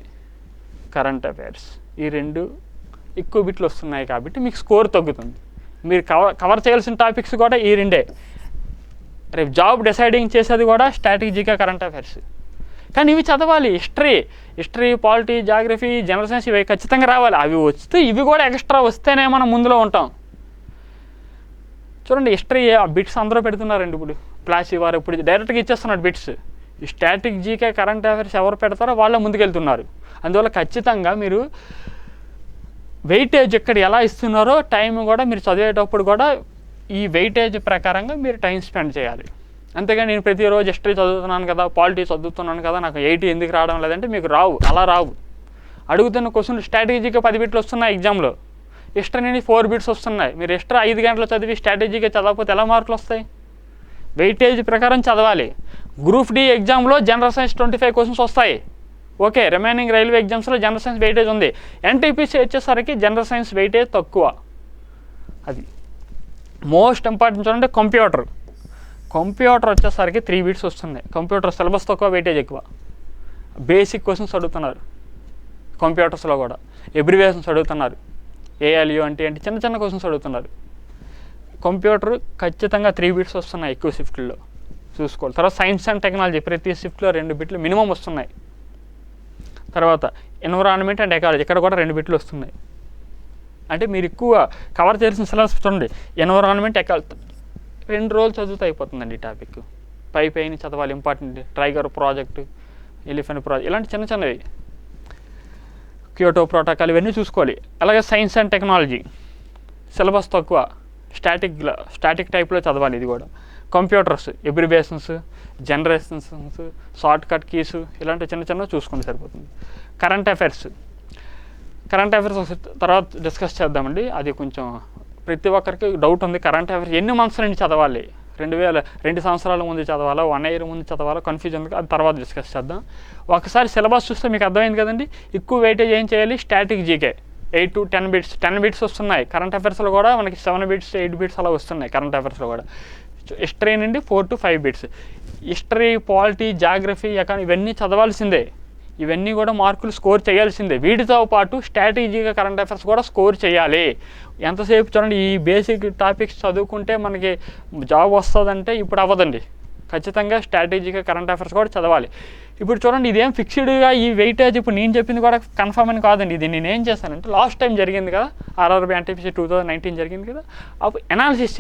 కరెంట్ అఫైర్స్, ఈ 2 ఎక్కువ బిట్లు వస్తున్నాయి కాబట్టి మీకు స్కోర్ తగ్గుతుంది. మీరు కవర్ చేయాల్సిన టాపిక్స్ కూడా ఈ 2. రేపు జాబ్ డిసైడింగ్ చేసేది కూడా స్టాటిక్ జీకే, కరెంట్ అఫైర్స్. కానీ ఇవి చదవాలి. History, polity, geography, general science ఇవి ఖచ్చితంగా రావాలి. అవి వస్తే ఇవి కూడా ఎక్స్ట్రా వస్తేనే మనం ముందులో ఉంటాం. చూడండి హిస్టరీ బిట్స్ అందరూ పెడుతున్నారండి. ఇప్పుడు ప్లాసీ వారు ఇప్పుడు డైరెక్ట్గా ఇచ్చేస్తున్నాడు బిట్స్. ఈ స్టాటిక్ జీకే, కరెంట్ అఫైర్స్ ఎవరు పెడతారో వాళ్ళే ముందుకెళ్తున్నారు. అందువల్ల ఖచ్చితంగా మీరు వెయిటేజ్ ఇక్కడ ఎలా ఇస్తున్నారో టైం కూడా మీరు చదివేటప్పుడు కూడా ఈ వెయిటేజ్ ప్రకారంగా మీరు టైం స్పెండ్ చేయాలి. అంతేగా నేను ప్రతిరోజు హిస్టరీ చదువుతున్నాను కదా, పాలిటీ చదువుతున్నాను కదా, నాకు 80 ఎందుకు రావడం లేదంటే మీకు రావు, అలా రావు. అడుగుతున్న క్వశ్చన్ స్ట్రాటజీగా 10 బిట్లు వస్తున్నాయి ఎగ్జామ్లో. హిస్టరీ నుండి 4 బిట్స్ వస్తున్నాయి. మీరు హిస్టరీ 5 గంటలు చదివి స్ట్రాటజీగా చదవకపోతే ఎలా మార్కులు వస్తాయి? వెయిటేజ్ ప్రకారం చదవాలి. గ్రూప్ డి ఎగ్జామ్లో జనరల్ సైన్స్ 25 క్వశ్చన్స్ వస్తాయి. ఓకే, రిమైనింగ్ రైల్వే ఎగ్జామ్స్లో జనరల్ సైన్స్ వెయిటేజ్ ఉంది. ఎన్టీపీసీ వచ్చేసరికి జనరల్ సైన్స్ వెయిటేజ్ తక్కువ. అది మోస్ట్ ఇంపార్టెంట్ చూడండి. కంప్యూటర్ వచ్చేసరికి 3 బిట్స్ వస్తున్నాయి. కంప్యూటర్ సిలబస్ తక్కువ, వెయిటేజ్ ఎక్కువ. బేసిక్ క్వశ్చన్స్ అడుగుతున్నారు కంప్యూటర్స్లో కూడా. ఎబ్రివేషన్స్ అడుగుతున్నారు. ఏఎల్యూ అంటే చిన్న క్వశ్చన్స్ అడుగుతున్నారు. కంప్యూటర్ ఖచ్చితంగా 3 బిట్స్ వస్తున్నాయి ఎక్కువ షిఫ్ట్లో చూసుకోవాలి. తర్వాత సైన్స్ అండ్ టెక్నాలజీ ప్రతి షిఫ్ట్లో 2 బిట్లు మినిమం వస్తున్నాయి. తర్వాత ఎన్విరాన్మెంట్ అండ్ ఎకాలజీ ఇక్కడ కూడా 2 బిట్లు వస్తున్నాయి. అంటే మీరు ఎక్కువ కవర్ చేసిన సిలబస్ చూడండి, ఎన్విరాన్మెంట్ ఎకాలజీ 2 రోజులు చదివితే అయిపోతుందండి ఈ టాపిక్. పైన చదవాలి, important trigger project, elephant project, ఇలాంటి చిన్న చిన్నవి, క్యోటో ప్రోటోకాల్, ఇవన్నీ చూసుకోవాలి. అలాగే సైన్స్ అండ్ టెక్నాలజీ సిలబస్ తక్కువ, స్టాటిక్ టైప్లో చదవాలి. ఇది కూడా computers, abbreviations, generations, short cut keys, ఇలాంటి చిన్న చిన్నవి చూసుకుంటే సరిపోతుంది. కరెంట్ అఫైర్స్ తర్వాత డిస్కస్ చేద్దామండి. అది కొంచెం ప్రతి ఒక్కరికి డౌట్ ఉంది. కరెంట్ అఫైర్స్ ఎన్ని మంత్స్ నుంచి చదవాలి, 2 సంవత్సరాల ముందు చదవాలా, 1 year ముందు చదవాలా, కన్ఫ్యూజన్ ఉంది. అది తర్వాత డిస్కస్ చేద్దాం. ఒకసారి సిలబస్ చూస్తే మీకు అర్థమైంది కదండి. ఎక్కువ వెయిటేజ్ ఏం చేయాలి, static GK 8 to 10 bits, 10 bits వస్తున్నాయి. కరెంట్ అఫైర్స్లో కూడా మనకి 7 బిట్స్ 8 బిట్స్ అలా వస్తున్నాయి. కరెంట్ అఫైర్స్లో కూడా హిస్టరీ నుండి 4 to 5 bits. History, polity, geography, economy ఇవన్నీ చదవాల్సిందే. ఇవన్నీ కూడా మార్కులు స్కోర్ చేయాల్సిందే. వీటితో పాటు స్ట్రాటజీగా కరెంట్ అఫైర్స్ కూడా స్కోర్ చేయాలి. ఎంతసేపు చూడండి, ఈ బేసిక్ టాపిక్స్ చదువుకుంటే మనకి జాబ్ వస్తుందంటే ఇప్పుడు అవ్వదండి. ఖచ్చితంగా స్ట్రాటజీగా కరెంట్ అఫైర్స్ కూడా చదవాలి. ఇప్పుడు చూడండి, ఇదేం ఫిక్స్డ్గా ఈ వెయిటేజ్ ఇప్పుడు నేను చెప్పింది కూడా కన్ఫర్మ్ అని కాదండి. ఇది నేను ఏం చేశానంటే లాస్ట్ టైం జరిగింది కదా, RRB NTPC 2019 జరిగింది కదా, అప్పుడు అనాలిసిస్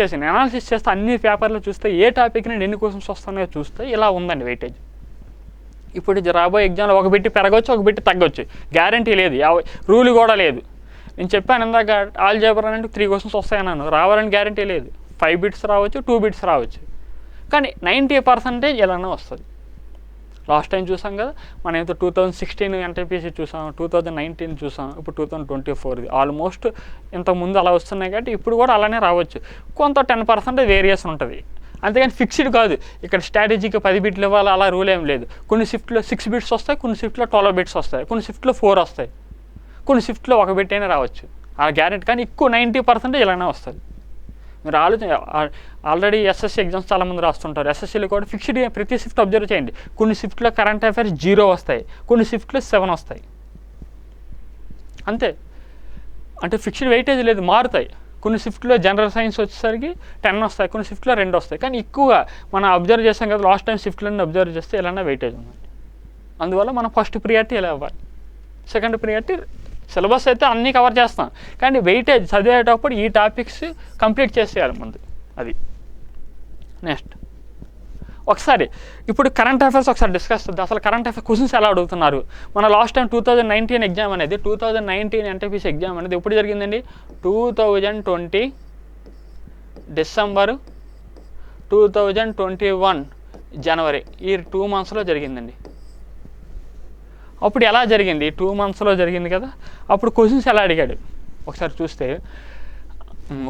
చేస్తే అన్ని పేపర్లు చూస్తే ఏ టాపిక్ నుండి ఎన్ని క్వశ్చన్స్ వస్తున్నాయో చూస్తే ఇలా ఉందండి వెయిటేజ్. ఇప్పుడు రాబోయే ఎగ్జామ్లో 1 బిట్ పెరగవచ్చు, 1 బిట్ తగ్గొచ్చు, గ్యారంటీ లేదు, రూల్ కూడా లేదు. నేను చెప్పాను ఇందాక ఆల్జీబ్రా అంటే 3 క్వశ్చన్స్ వస్తాయన్నాను, రావాలని గ్యారంటీ లేదు. 5 బిట్స్ రావచ్చు, 2 బిట్స్ రావచ్చు, కానీ 90% ఎలానో వస్తుంది. లాస్ట్ టైం చూసాం కదా, మనం ఏదో 2016 NTPC చూసాం, 2019 చూసాం, ఇప్పుడు 2024 ఆల్మోస్ట్ ఇంతకుముందు అలా వస్తున్నాయి కాబట్టి ఇప్పుడు కూడా అలానే రావచ్చు. కొంత 10% వేరియేషన్ ఉంటుంది, అంతేగాని ఫిక్స్డ్ కాదు. ఇక్కడ స్ట్రాటజీకి 10 బిట్లు ఇవ్వాలి అలా రూల్ ఏం లేదు. కొన్ని షిఫ్ట్లో 6 బిట్స్ వస్తాయి, కొన్ని షిఫ్ట్లో 12 బిట్స్ వస్తాయి, కొన్ని షిఫ్ట్లో 4 వస్తాయి, కొన్ని షిఫ్ట్లో 1 బిట్ అయినా రావచ్చు. ఆ గ్యారెంటీ, కానీ ఎక్కువ 90% ఇలానే వస్తుంది. మీరు ఆల్రెడీ SSC ఎగ్జామ్స్ చాలామంది రాస్తుంటారు. SSCలో కూడా ఫిక్స్డ్ ప్రతి షిఫ్ట్ అబ్జర్వ్ చేయండి. కొన్ని షిఫ్ట్లో కరెంట్ అఫైర్స్ 0 వస్తాయి, కొన్ని షిఫ్ట్లో 7 వస్తాయి, అంతే. అంటే ఫిక్స్డ్ వెయిటేజ్ లేదు, మారుతాయి. కొన్ని షిఫ్ట్లో జనరల్ సైన్స్ వచ్చేసరికి 10 వస్తాయి, కొన్ని షిఫ్ట్లో 2 వస్తాయి. కానీ ఎక్కువగా మనం అబ్జర్వ్ చేస్తాం కదా, లాస్ట్ టైం షిఫ్ట్లన్నీ అబ్జర్వ్ చేస్తే ఇలానే వెయిటేజ్ ఉంది. అందువల్ల మనం ఫస్ట్ ప్రియారిటీ ఇలా ఇవ్వాలి, సెకండ్ ప్రియారిటీ సిలబస్ అయితే అన్నీ కవర్ చేస్తాం, కానీ వెయిటేజ్ చదివేటప్పుడు ఈ టాపిక్స్ కంప్లీట్ చేసేయాలి ముందు. అది నెక్స్ట్. ఒకసారి ఇప్పుడు కరెంట్ అఫైర్స్ ఒకసారి డిస్కస్ చేద్దాం. అసలు కరెంట్ అఫైర్స్ క్వశ్చన్స్ ఎలా అడుగుతున్నారు. మన లాస్ట్ టైం 2019 ఎగ్జామ్ అనేది, 2019 NTPC ఎగ్జామ్ అనేది ఎప్పుడు జరిగిందండి, 2020 డిసెంబరు, 2021 జనవరి, ఈ 2 monthsలో జరిగిందండి. అప్పుడు ఎలా జరిగింది, 2 monthsలో జరిగింది కదా. అప్పుడు క్వశ్చన్స్ ఎలా అడిగాడు ఒకసారి చూస్తే,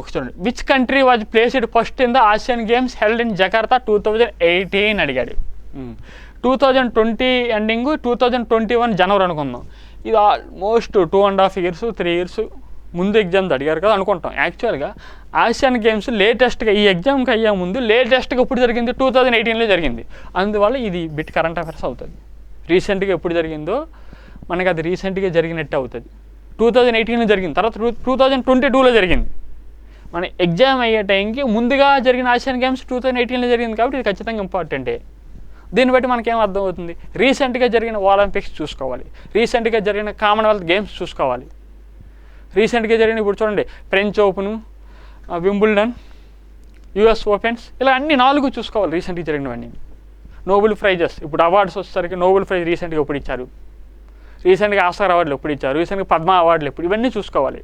చూడండి. Which country was placed first in the Asian games held in Jakarta 2018 అడిగాడు. 2020 ఎండింగ్, 2021 జనవరి అనుకుందాం. ఇది ఆల్మోస్ట్ 2.5 years 3 years ముందు ఎగ్జామ్స్ అడిగారు కదా అనుకుంటాం. యాక్చువల్గా ఆసియన్ గేమ్స్ లేటెస్ట్గా ఈ ఎగ్జామ్కి అయ్యే ముందు లేటెస్ట్గా ఎప్పుడు జరిగింది, 2018లో జరిగింది. అందువల్ల ఇది బిట్ కరెంట్ అఫైర్స్ అవుతుంది. రీసెంట్గా ఎప్పుడు జరిగిందో మనకి అది రీసెంట్గా జరిగినట్టు అవుతుంది. 2018లో జరిగింది, తర్వాత 2022లో జరిగింది. మన ఎగ్జామ్ అయ్యే టైంకి ముందుగా జరిగిన ఆసియన్ గేమ్స్ 2018లో జరిగింది కాబట్టి ఇది ఖచ్చితంగా ఇంపార్టెంటే. దీన్ని బట్టి మనకేం అర్థం అవుతుంది, రీసెంట్గా జరిగిన ఒలింపిక్స్ చూసుకోవాలి, రీసెంట్గా జరిగిన కామన్వెల్త్ గేమ్స్ చూసుకోవాలి, రీసెంట్గా జరిగిన ఇప్పుడు చూడండి French open, Wimbledon, US opens, ఇలా అన్ని 4 చూసుకోవాలి రీసెంట్గా జరిగినవన్నీ. నోబెల్ ప్రైజెస్, ఇప్పుడు అవార్డ్స్ వచ్చేసరికి నోబెల్ ప్రైజ్ రీసెంట్గా ఎప్పుడు ఇచ్చారు, రీసెంట్గా ఆస్కార్ అవార్డులు ఎప్పుడు ఇచ్చారు, రీసెంట్గా పద్మ అవార్డులు ఎప్పుడు, ఇవన్నీ చూసుకోవాలి.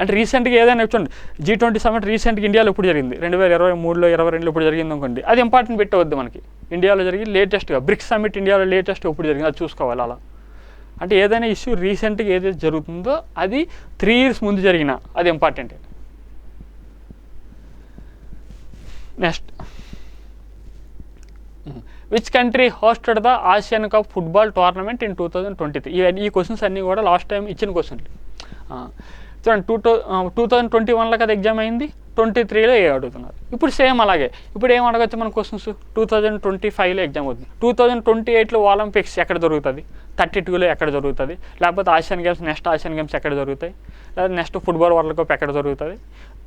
అంటే రీసెంట్గా ఏదైనా చూడండి, G20 సమిట్ రీసెంట్గా ఇండియాలో ఎప్పుడు జరిగింది, 2023లో 22లో ఎప్పుడు జరిగింది అనుకోండి, అది ఇంపార్టెంట్ పెట్టవద్దు మనకి. ఇండియాలో జరిగి లేటెస్ట్గా బ్రిక్స్ సమిట్ ఇండియాలో లేటెస్ట్గా ఎప్పుడు జరిగింది అది చూసుకోవాలి. అలా అంటే ఏదైనా ఇష్యూ రీసెంట్గా ఏదైతే జరుగుతుందో అది 3 years ముందు జరిగిన అది important. Next, which country hosted the Asian cup football tournament in 2023. ఈ క్వశ్చన్స్ అన్నీ కూడా లాస్ట్ టైం ఇచ్చిన క్వశ్చన్లు. చూడండి, 2021లో కదా ఎగ్జామ్ అయింది, 23లో అడుగుతున్నారు. ఇప్పుడు సేమ్ అలాగే. ఇప్పుడు ఏం అడగచ్చు మన క్వశ్చన్స్, 2025లో ఎగ్జామ్ అవుతుంది, 2028లో ఒలింపిక్స్ ఎక్కడ జరుగుతుంది, 32లో ఎక్కడ జరుగుతుంది, లేకపోతే Asian games, next Asian games ఎక్కడ జరుగుతాయి, లేకపోతే నెక్స్ట్ ఫుట్బాల్ వరల్డ్ కప్ ఎక్కడ జరుగుతుంది,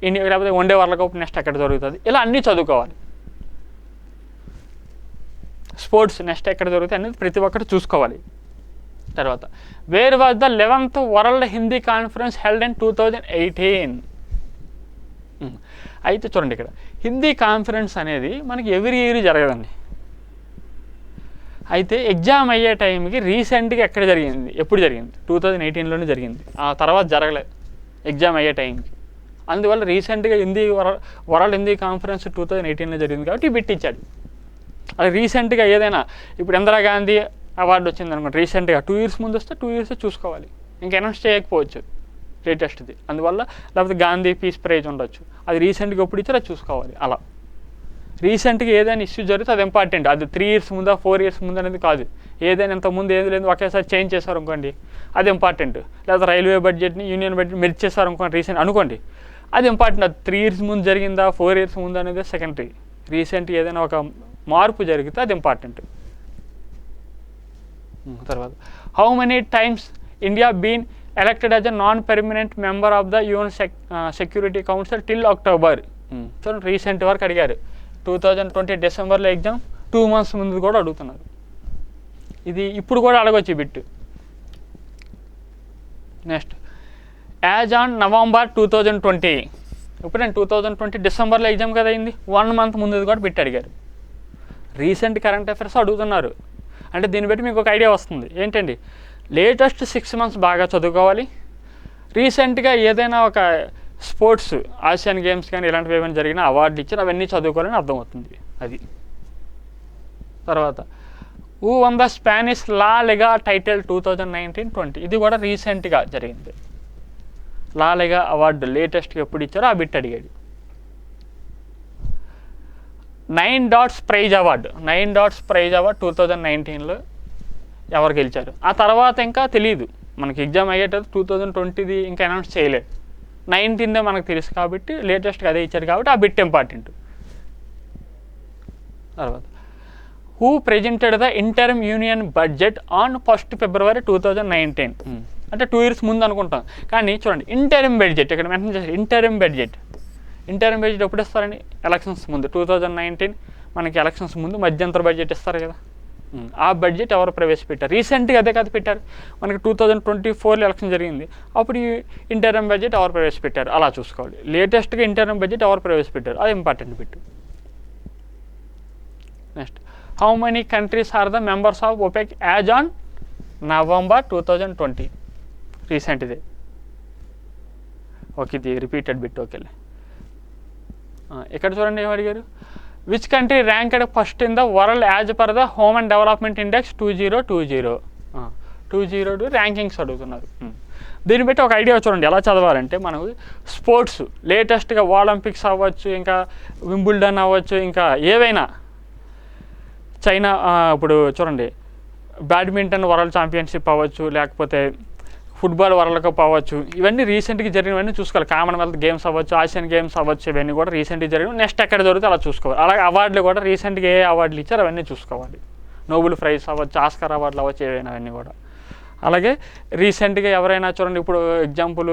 ఇండియా లేకపోతే వన్డే వరల్డ్ కప్ నెక్స్ట్ ఎక్కడ జరుగుతుంది, ఇలా అన్నీ చదువుకోవాలి. స్పోర్ట్స్ నెక్స్ట్ ఎక్కడ జరుగుతాయి అనేది ప్రతి ఒక్కటి చూసుకోవాలి. తర్వాత where was the 11th world Hindi conference held in 2018. అయితే చూడండి, ఇక్కడ హిందీ కాన్ఫరెన్స్ అనేది మనకి ఎవ్రీ ఇయర్ జరగదండి. అయితే ఎగ్జామ్ అయ్యే టైంకి రీసెంట్గా ఎక్కడ జరిగింది, ఎప్పుడు జరిగింది, 2018లోనే జరిగింది. ఆ తర్వాత జరగలేదు ఎగ్జామ్ అయ్యే టైంకి. అందువల్ల రీసెంట్గా వరల్డ్ హిందీ కాన్ఫరెన్స్ 2018లో జరిగింది కాబట్టి పెట్టించాడు. అది రీసెంట్గా ఏదైనా ఇప్పుడు ఇందిరాగాంధీ అవార్డు వచ్చింది అనుకోండి, రీసెంట్గా 2 years ముందు వస్తే 2 years చూసుకోవాలి, ఇంకా అనౌన్స్ చేయకపోవచ్చు లేటెస్ట్ది. అందువల్ల లేకపోతే గాంధీ పీస్ ప్రైజ్ ఉండొచ్చు, అది రీసెంట్గా ఎప్పుడు ఇచ్చారో అది చూసుకోవాలి. అలా రీసెంట్గా ఏదైనా ఇష్యూ జరిగితే అది ఇంపార్టెంట్. అది 3 years ముందా 4 years ముందు అనేది కాదు. ఏదైనా ఇంతకుముందు ఏది లేదు ఒకేసారి చేంజ్ చేశారు అనుకోండి, అది ఇంపార్టెంట్. లేదా రైల్వే బడ్జెట్ని యూనియన్ బడ్జెట్ మెర్జ్ చేశారు అనుకోండి రీసెంట్ అనుకోండి, అది ఇంపార్టెంట్. అది 3 years ముందు జరిగిందా 4 years ముందు అనేది సెకండరీ. రీసెంట్గా ఏదైనా ఒక మార్పు జరిగితే అది ఇంపార్టెంట్. తర్వాత how many times India been elected as a non permanent member of the UN security council till October. చూడండి, రీసెంట్ వరకు అడిగారు. 2020 డిసెంబర్లో ఎగ్జామ్, 2 months ముందు కూడా అడుగుతున్నారు. ఇది ఇప్పుడు కూడా అడగవచ్చు ఈ bit. Next, as on November 2020, ఇప్పుడు నేను 2020 డిసెంబర్లో ఎగ్జామ్ కదా అయింది, 1 month ముందు కూడా బిట్ అడిగారు. రీసెంట్ కరెంట్ అఫైర్స్ అడుగుతున్నారు. అంటే దీన్ని బట్టి మీకు ఒక ఐడియా వస్తుంది ఏంటండి, లేటెస్ట్ 6 months బాగా చదువుకోవాలి. రీసెంట్గా ఏదైనా ఒక స్పోర్ట్స్ ఆసియన్ గేమ్స్ కానీ ఇలాంటివి ఏమైనా జరిగినా అవార్డులు ఇచ్చారు, అవన్నీ చదువుకోవాలని అర్థమవుతుంది అది. తర్వాత who won the Spanish La Liga title 2019-20, ఇది కూడా రీసెంట్గా జరిగింది. లా లిగా అవార్డు లేటెస్ట్గా ఎప్పుడు ఇచ్చారో ఆ బిట్ అడిగాడు. 9 dots ప్రైజ్ అవార్డు 2019లో ఎవరు గెలిచారు. ఆ తర్వాత ఇంకా తెలియదు మనకి, ఎగ్జామ్ అయ్యేటప్పుడు 2020ది ఇంకా అనౌన్స్ చేయలేదు. 19దే మనకు తెలుసు కాబట్టి లేటెస్ట్గా అదే ఇచ్చారు కాబట్టి ఆ బిట్ ఇంపార్టెంట్. తర్వాత who presented the interim union budget on 1st February 2019, అంటే 2 years ముందు అనుకుంటాం. కానీ చూడండి, ఇంటర్మ్ బడ్జెట్ ఇక్కడ మెన్షన్ చేశారు. ఇంటర్మ్ బడ్జెట్ ఎప్పుడు ఇస్తారండి, ఎలక్షన్స్ ముందు. 2019 మనకి ఎలక్షన్స్ ముందు మధ్యంతర బడ్జెట్ ఇస్తారు కదా, ఆ బడ్జెట్ ఎవరు ప్రవేశపెట్టారు. రీసెంట్గా అదే కదా పెట్టారు మనకి. 2024లో ఎలక్షన్ జరిగింది, అప్పుడు ఈ ఇంటర్మ్ బడ్జెట్ ఎవరు ప్రవేశపెట్టారు అలా చూసుకోవాలి. లేటెస్ట్గా ఇంటర్మ్ బడ్జెట్ ఎవరు ప్రవేశపెట్టారు అది important bit. Next, how many countries are the members of OPEC as on November 2020, recent ఇదే. ఓకే, ఇది రిపీటెడ్ బిట్. ఓకేలే, ఇక్కడ చూడండి ఏం అడిగారు, which country ranked first in the world as per the human and development index 2020 rankings అడుగుతున్నారు. దీన్ని బట్టి ఒక ఐడియా చూడండి ఎలా చదవాలంటే, మనకు స్పోర్ట్స్ లేటెస్ట్గా ఒలింపిక్స్ అవ్వచ్చు, ఇంకా వింబుల్డన్ అవ్వచ్చు, ఇంకా ఏవైనా చైనా ఇప్పుడు చూడండి బ్యాడ్మింటన్ వరల్డ్ ఛాంపియన్షిప్ అవ్వచ్చు, లేకపోతే ఫుట్బాల్ వరల్డ్ కప్ అవ్వచ్చు, ఇవన్నీ రీసెంట్గా జరిగినవన్నీ చూసుకోవాలి. కామన్వెల్త్ గేమ్స్ అవ్వచ్చు, ఆసియన్ గేమ్స్ అవ్వచ్చు, ఇవన్నీ కూడా రీసెంట్గా జరిగిన. నెక్స్ట్ ఎక్కడ దొరికితే అలా చూసుకోవాలి. అలాగే అవార్డులు కూడా రీసెంట్గా ఏ అవార్డులు ఇచ్చారు అవన్నీ చూసుకోవాలి. నోబెల్ ప్రైజ్ అవ్వచ్చు, ఆస్కార్ అవార్డులు అవ్వచ్చు, ఏవైనా అవన్నీ కూడా. అలాగే రీసెంట్గా ఎవరైనా చూడండి, ఇప్పుడు example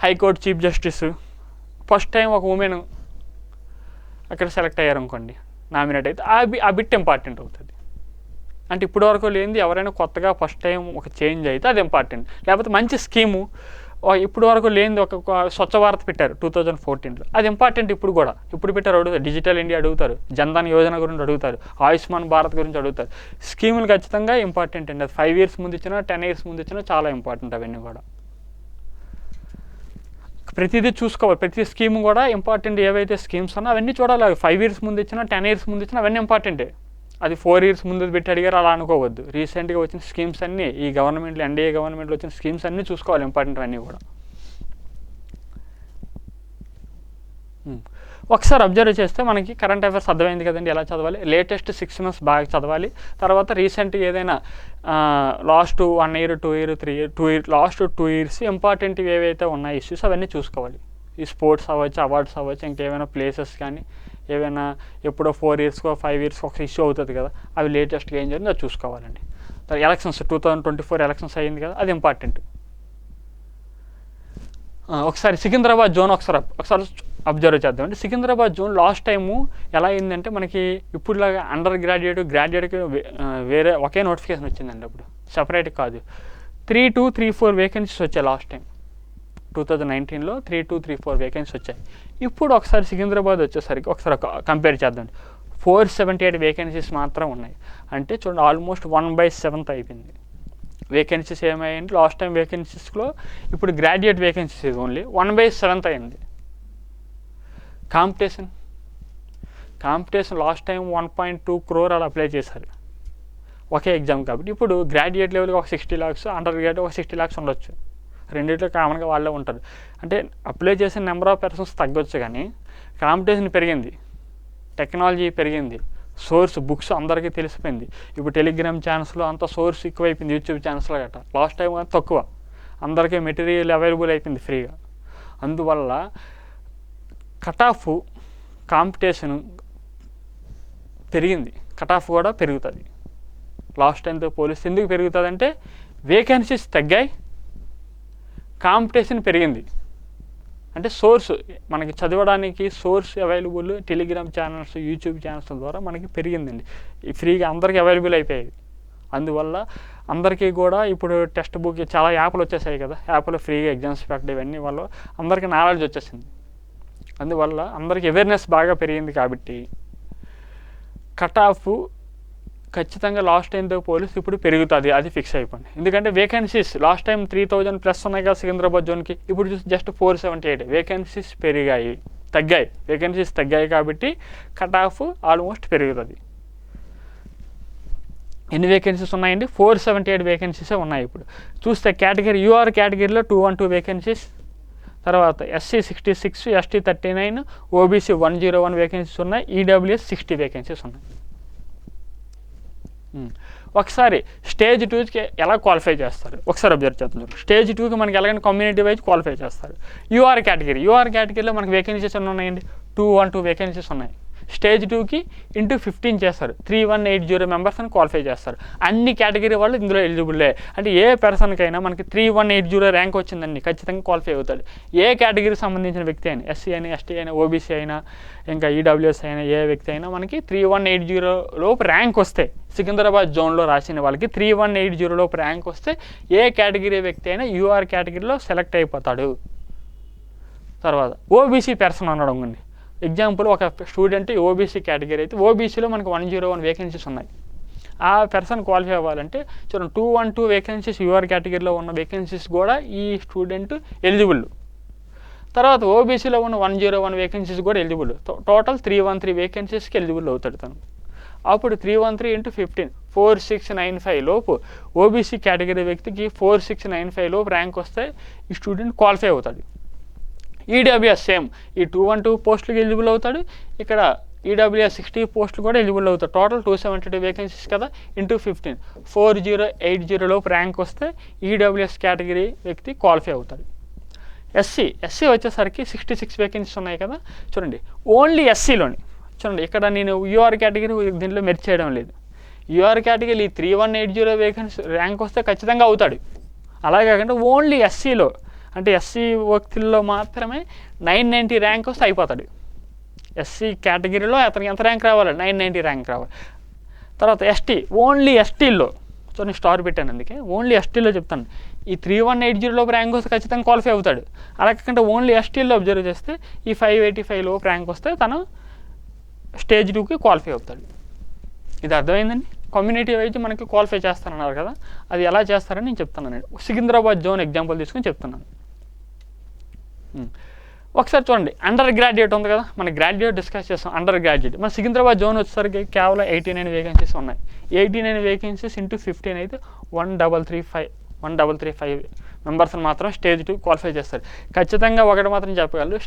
high court chief justice first time ఒక ఉమెన్ అక్కడ సెలెక్ట్ అయ్యారు అనుకోండి, నామినేట్ అయితే ఆ బిట్ ఇంపార్టెంట్ అవుతుంది. అంటే ఇప్పటి వరకు లేనిది ఎవరైనా కొత్తగా ఫస్ట్ టైం ఒక చేంజ్ అయితే అది ఇంపార్టెంట్. లేకపోతే మంచి స్కీము ఇప్పుడు వరకు లేనిది ఒక స్వచ్ఛ భారత్ పెట్టారు 2014లో, అది ఇంపార్టెంట్. ఇప్పుడు కూడా పెట్టారు, అడుగుతారు. డిజిటల్ ఇండియా అడుగుతారు, జన్ధన్ యోజన గురించి అడుగుతారు, ఆయుష్మాన్ భారత్ గురించి అడుగుతారు. స్కీములు ఖచ్చితంగా ఇంపార్టెంట్ అండి. అది 5 years ముందు ఇచ్చినా 10 years ముందు ఇచ్చినా చాలా ఇంపార్టెంట్. అవన్నీ కూడా ప్రతిదీ చూసుకోవాలి. ప్రతి స్కీమ్ కూడా ఇంపార్టెంట్. ఏవైతే స్కీమ్స్ ఉన్నా అవన్నీ చూడాలి. 5 years ముందు ఇచ్చినా 10 years ముందు ఇచ్చినా అవన్నీ ఇంపార్టెంటే. అది 4 years ముందు పెట్టి అడిగారు అలా అనుకోవద్దు. రీసెంట్గా వచ్చిన స్కీమ్స్ అన్నీ, ఈ గవర్నమెంట్లో ఎన్డీఏ గవర్నమెంట్లో వచ్చిన స్కీమ్స్ అన్నీ చూసుకోవాలి, ఇంపార్టెంట్ అన్నీ కూడా. ఒకసారి అబ్జర్వ్ చేస్తే మనకి కరెంట్ అఫైర్స్ అర్థమైంది కదండి ఎలా చదవాలి. లేటెస్ట్ 6 months బాగా చదవాలి. తర్వాత రీసెంట్గా ఏదైనా last 1 year 2 year 3 year 2 year last 2 years important ఏవైతే ఉన్నాయి ఇష్యూస్ అవన్నీ చూసుకోవాలి. ఈ స్పోర్ట్స్ అవ్వచ్చు, అవార్డ్స్ అవ్వచ్చు, ఇంకేమైనా ప్లేసెస్ కానీ ఏవైనా ఎప్పుడో 4 yearsకో 5 yearsకో ఒక ఇష్యూ అవుతుంది కదా, అవి లేటెస్ట్గా ఏం జరిగింది అది చూసుకోవాలండి. ఎలక్షన్స్ 2024 ఎలక్షన్స్ అయ్యింది కదా, అది ఇంపార్టెంట్. ఒకసారి సికింద్రాబాద్ జోన్ ఒకసారి అబ్జర్వ్ చేద్దామండి. సికింద్రాబాద్ జోన్ లాస్ట్ టైము ఎలా అయిందంటే మనకి ఇప్పుడులాగా అండర్ గ్రాడ్యుయేట్కి వేరే ఒకే నోటిఫికేషన్ వచ్చిందండి. అప్పుడు సపరేట్ కాదు. 3-4 వేకెన్సీస్ వచ్చాయి లాస్ట్ టైం 2019లో 3-4 వేకెన్సీస్ వచ్చాయి. ఇప్పుడు ఒకసారి సికింద్రాబాద్ వచ్చేసరికి ఒకసారి కంపేర్ చేద్దాం. 478 వేకెన్సీస్ మాత్రం ఉన్నాయి. అంటే చూడండి ఆల్మోస్ట్ 1/7 అయిపోయింది. వేకెన్సీస్ ఏమయ్యాయంటే లాస్ట్ టైం వేకెన్సీస్లో ఇప్పుడు గ్రాడ్యుయేట్ వేకెన్సీస్ ఓన్లీ 1/7 అయింది. కాంపిటీషన్ లాస్ట్ టైం 1.2 crore అలా అప్లై చేశారు ఒకే ఎగ్జామ్ కాబట్టి. ఇప్పుడు గ్రాడ్యుయేట్ లెవెల్కి ఒక 60 lakhs, అండర్ గ్రాడ్యుయేట్ ఒక 60 lakhs ఉండొచ్చు. రెండిట్లో కామన్గా వాళ్ళే ఉంటారు. అంటే అప్లై చేసిన నెంబర్ ఆఫ్ పర్సన్స్ తగ్గొచ్చు, కానీ కాంపిటీషన్ పెరిగింది, టెక్నాలజీ పెరిగింది, సోర్స్ బుక్స్ అందరికీ తెలిసిపోయింది. ఇప్పుడు టెలిగ్రామ్ ఛానల్స్లో అంత సోర్స్ ఎక్కువైపోయింది, యూట్యూబ్ ఛానల్స్లో గట్ట. లాస్ట్ టైం కానీ తక్కువ, అందరికీ మెటీరియల్ అవైలబుల్ అయిపోయింది ఫ్రీగా. అందువల్ల కట్ ఆఫ్ కాంపిటీషన్ పెరిగింది, కట్ ఆఫ్ కూడా పెరుగుతుంది లాస్ట్ టైంతో పోలిస్తే. ఎందుకు పెరుగుతుంది అంటే వేకెన్సీస్ తగ్గాయి, కాంపిటీషన్ పెరిగింది. అంటే సోర్స్ మనకి చదవడానికి source available Telegram channels, YouTube channels ద్వారా మనకి పెరిగిందండి. ఫ్రీగా అందరికీ అవైలబుల్ అయిపోయాయి. అందువల్ల అందరికీ కూడా ఇప్పుడు టెక్స్ట్ బుక్ చాలా యాప్లు వచ్చేసాయి కదా, యాప్లో ఫ్రీగా ఎగ్జామ్స్ పెట్టడం ఇవన్నీ వల్ల అందరికీ నాలెడ్జ్ వచ్చేసింది. అందువల్ల అందరికీ అవేర్నెస్ బాగా పెరిగింది కాబట్టి కట్ ఆఫ్ ఖచ్చితంగా లాస్ట్ టైంతో పోలిసి ఇప్పుడు పెరుగుతుంది, అది ఫిక్స్ అయిపోయింది. ఎందుకంటే వేకెన్సీస్ లాస్ట్ టైం 3000+ ఉన్నాయి కదా సికింద్రాబాద్ జోన్కి, ఇప్పుడు చూసి జస్ట్ 478 వేకెన్సీస్ తగ్గాయి. వేకెన్సీస్ తగ్గాయి కాబట్టి కట్ ఆఫ్ ఆల్మోస్ట్ పెరుగుతుంది. ఎన్ని వేకెన్సీస్ ఉన్నాయండి? 478 వేకెన్సీసే ఉన్నాయి. ఇప్పుడు చూస్తే కేటగిరీ యూఆర్ కేటగిరీలో 212 వేకెన్సీస్, తర్వాత SC 66, ST 39, OBC 101 వేకెన్సీస్ ఉన్నాయి, EWS 60 వేకెన్సీస్ ఉన్నాయి. ఒకసారి స్టేజ్ 2కి ఎలా క్వాలిఫై చేస్తారు ఒకసారి అబ్జర్వ్ చేద్దాం. స్టేజ్ 2కి మనకి ఎలాగైనా కమ్యూనిటీ వైజ్ క్వాలిఫై చేస్తారు. యూఆర్ కేటగిరీలో మనకి వేకెన్సీస్ ఎన్ని ఉన్నాయండి? 212 వేకెన్సీస్ ఉన్నాయి. స్టేజ్ 2కి ఇంటూ 15 చేస్తారు, 3180 మెంబర్స్ అని క్వాలిఫై చేస్తారు. అన్ని కేటగిరీ వాళ్ళు ఇందులో ఎలిజిబుల్లే. అంటే ఏ పర్సన్కైనా మనకి 3180 ర్యాంక్ వచ్చిందండి ఖచ్చితంగా క్వాలిఫై అవుతాడు. ఏ కేటగిరీకి సంబంధించిన వ్యక్తి అయినా, SC అయినా, ST అయినా, OBC అయినా, ఇంకా EWS అయినా, ఏ వ్యక్తి అయినా మనకి 3180 లోపు ర్యాంక్ వస్తే, సికింద్రాబాద్ జోన్లో రాసిన వాళ్ళకి 3180 లోపు ర్యాంక్ వస్తే ఏ కేటగిరీ వ్యక్తి అయినా యూఆర్ కేటగిరీలో సెలెక్ట్ అయిపోతాడు. తర్వాత OBC పర్సన్ అనడం అండి. ఎగ్జాంపుల్ ఒక స్టూడెంట్ OBC కేటగిరీ అయితే OBCలో మనకు 101 వేకెన్సీస్ ఉన్నాయి. ఆ పర్సన్ క్వాలిఫై అవ్వాలంటే చూడండి 212 వేకెన్సీస్ యూఆర్ కేటగిరీలో ఉన్న వేకెన్సీస్ కూడా ఈ స్టూడెంట్ ఎలిజిబుల్. తర్వాత OBCలో ఉన్న 101 వేకెన్సీస్ కూడా ఎలిజిబుల్. టోటల్ 313 వేకెన్సీస్కి ఎలిజిబుల్ అవుతాడు తను. అప్పుడు 313 × 15 4695 లోపు OBC కేటగిరీ వ్యక్తికి 4695 లోపు ర్యాంక్ వస్తే ఈ స్టూడెంట్ క్వాలిఫై అవుతాడు. EWS సేమ్, ఈ 212 పోస్టులకు ఎలిజిబుల్ అవుతాడు. ఇక్కడ EWS 60 పోస్టులు కూడా ఎలిజిబుల్ అవుతాడు. టోటల్ 272 వేకెన్సీస్ కదా, ఇంటూ 15 4080 లోపు ర్యాంక్ వస్తే EWS కేటగిరీ వ్యక్తి క్వాలిఫై అవుతాడు. SC వచ్చేసరికి 66 వేకెన్సీస్ ఉన్నాయి కదా. చూడండి ఓన్లీ SCలోని చూడండి, ఇక్కడ నేను యూఆర్ కేటగిరీ దీంట్లో మెర్జ్ చేయడం లేదు. యూఆర్ కేటగిరీ 3180 వేకెన్సీ ర్యాంక్ వస్తే ఖచ్చితంగా అవుతాడు. అలాగే కాకుండా ఓన్లీ SCలో అంటే SC వ్యక్తుల్లో మాత్రమే 990 ర్యాంక్ వస్తే అయిపోతాడు. SC కేటగిరీలో అతనికి ఎంత ర్యాంక్ రావాలి? 990 ర్యాంక్ రావాలి. తర్వాత ఓన్లీ STలో చూడండి స్టార్ పెట్టాను, అందుకే ఓన్లీ STలో చెప్తాను. ఈ 3180 లోపు ర్యాంక్ వస్తే ఖచ్చితంగా క్వాలిఫై అవుతాడు. అలా కాకుండా ఓన్లీ STలో అబ్జర్వ్ చేస్తే ఈ 585 లోపు ర్యాంక్ వస్తే తను స్టేజ్ 2కి క్వాలిఫై అవుతాడు. ఇది అర్థమైందండి. కమ్యూనిటీ వైజ్ మనకి క్వాలిఫై చేస్తానన్నారు కదా, అది ఎలా చేస్తారని నేను చెప్తున్నాను. సికింద్రాబాద్ జోన్ ఎగ్జాంపుల్ తీసుకుని చెప్తున్నాను. ఒకసారి చూడండి అండర్ గ్రాడ్యుయేట్ ఉంది కదా, మన గ్రాడ్యుయేట్ డిస్కస్ చేస్తాం. అండర్ గ్రాడ్యుయేట్ మన సికింద్రాబాద్ జోన్ వచ్చేసరికి కేవలం 89 వేకెన్సీస్ ఉన్నాయి. 89 వేకెన్సీస్ ఇంటూ 15 అయితే 1335 మెంబర్స్ని మాత్రం స్టేజ్ 2 క్వాలిఫై చేస్తారు. ఖచ్చితంగా ఒకటి మాత్రం చెప్పగలరు,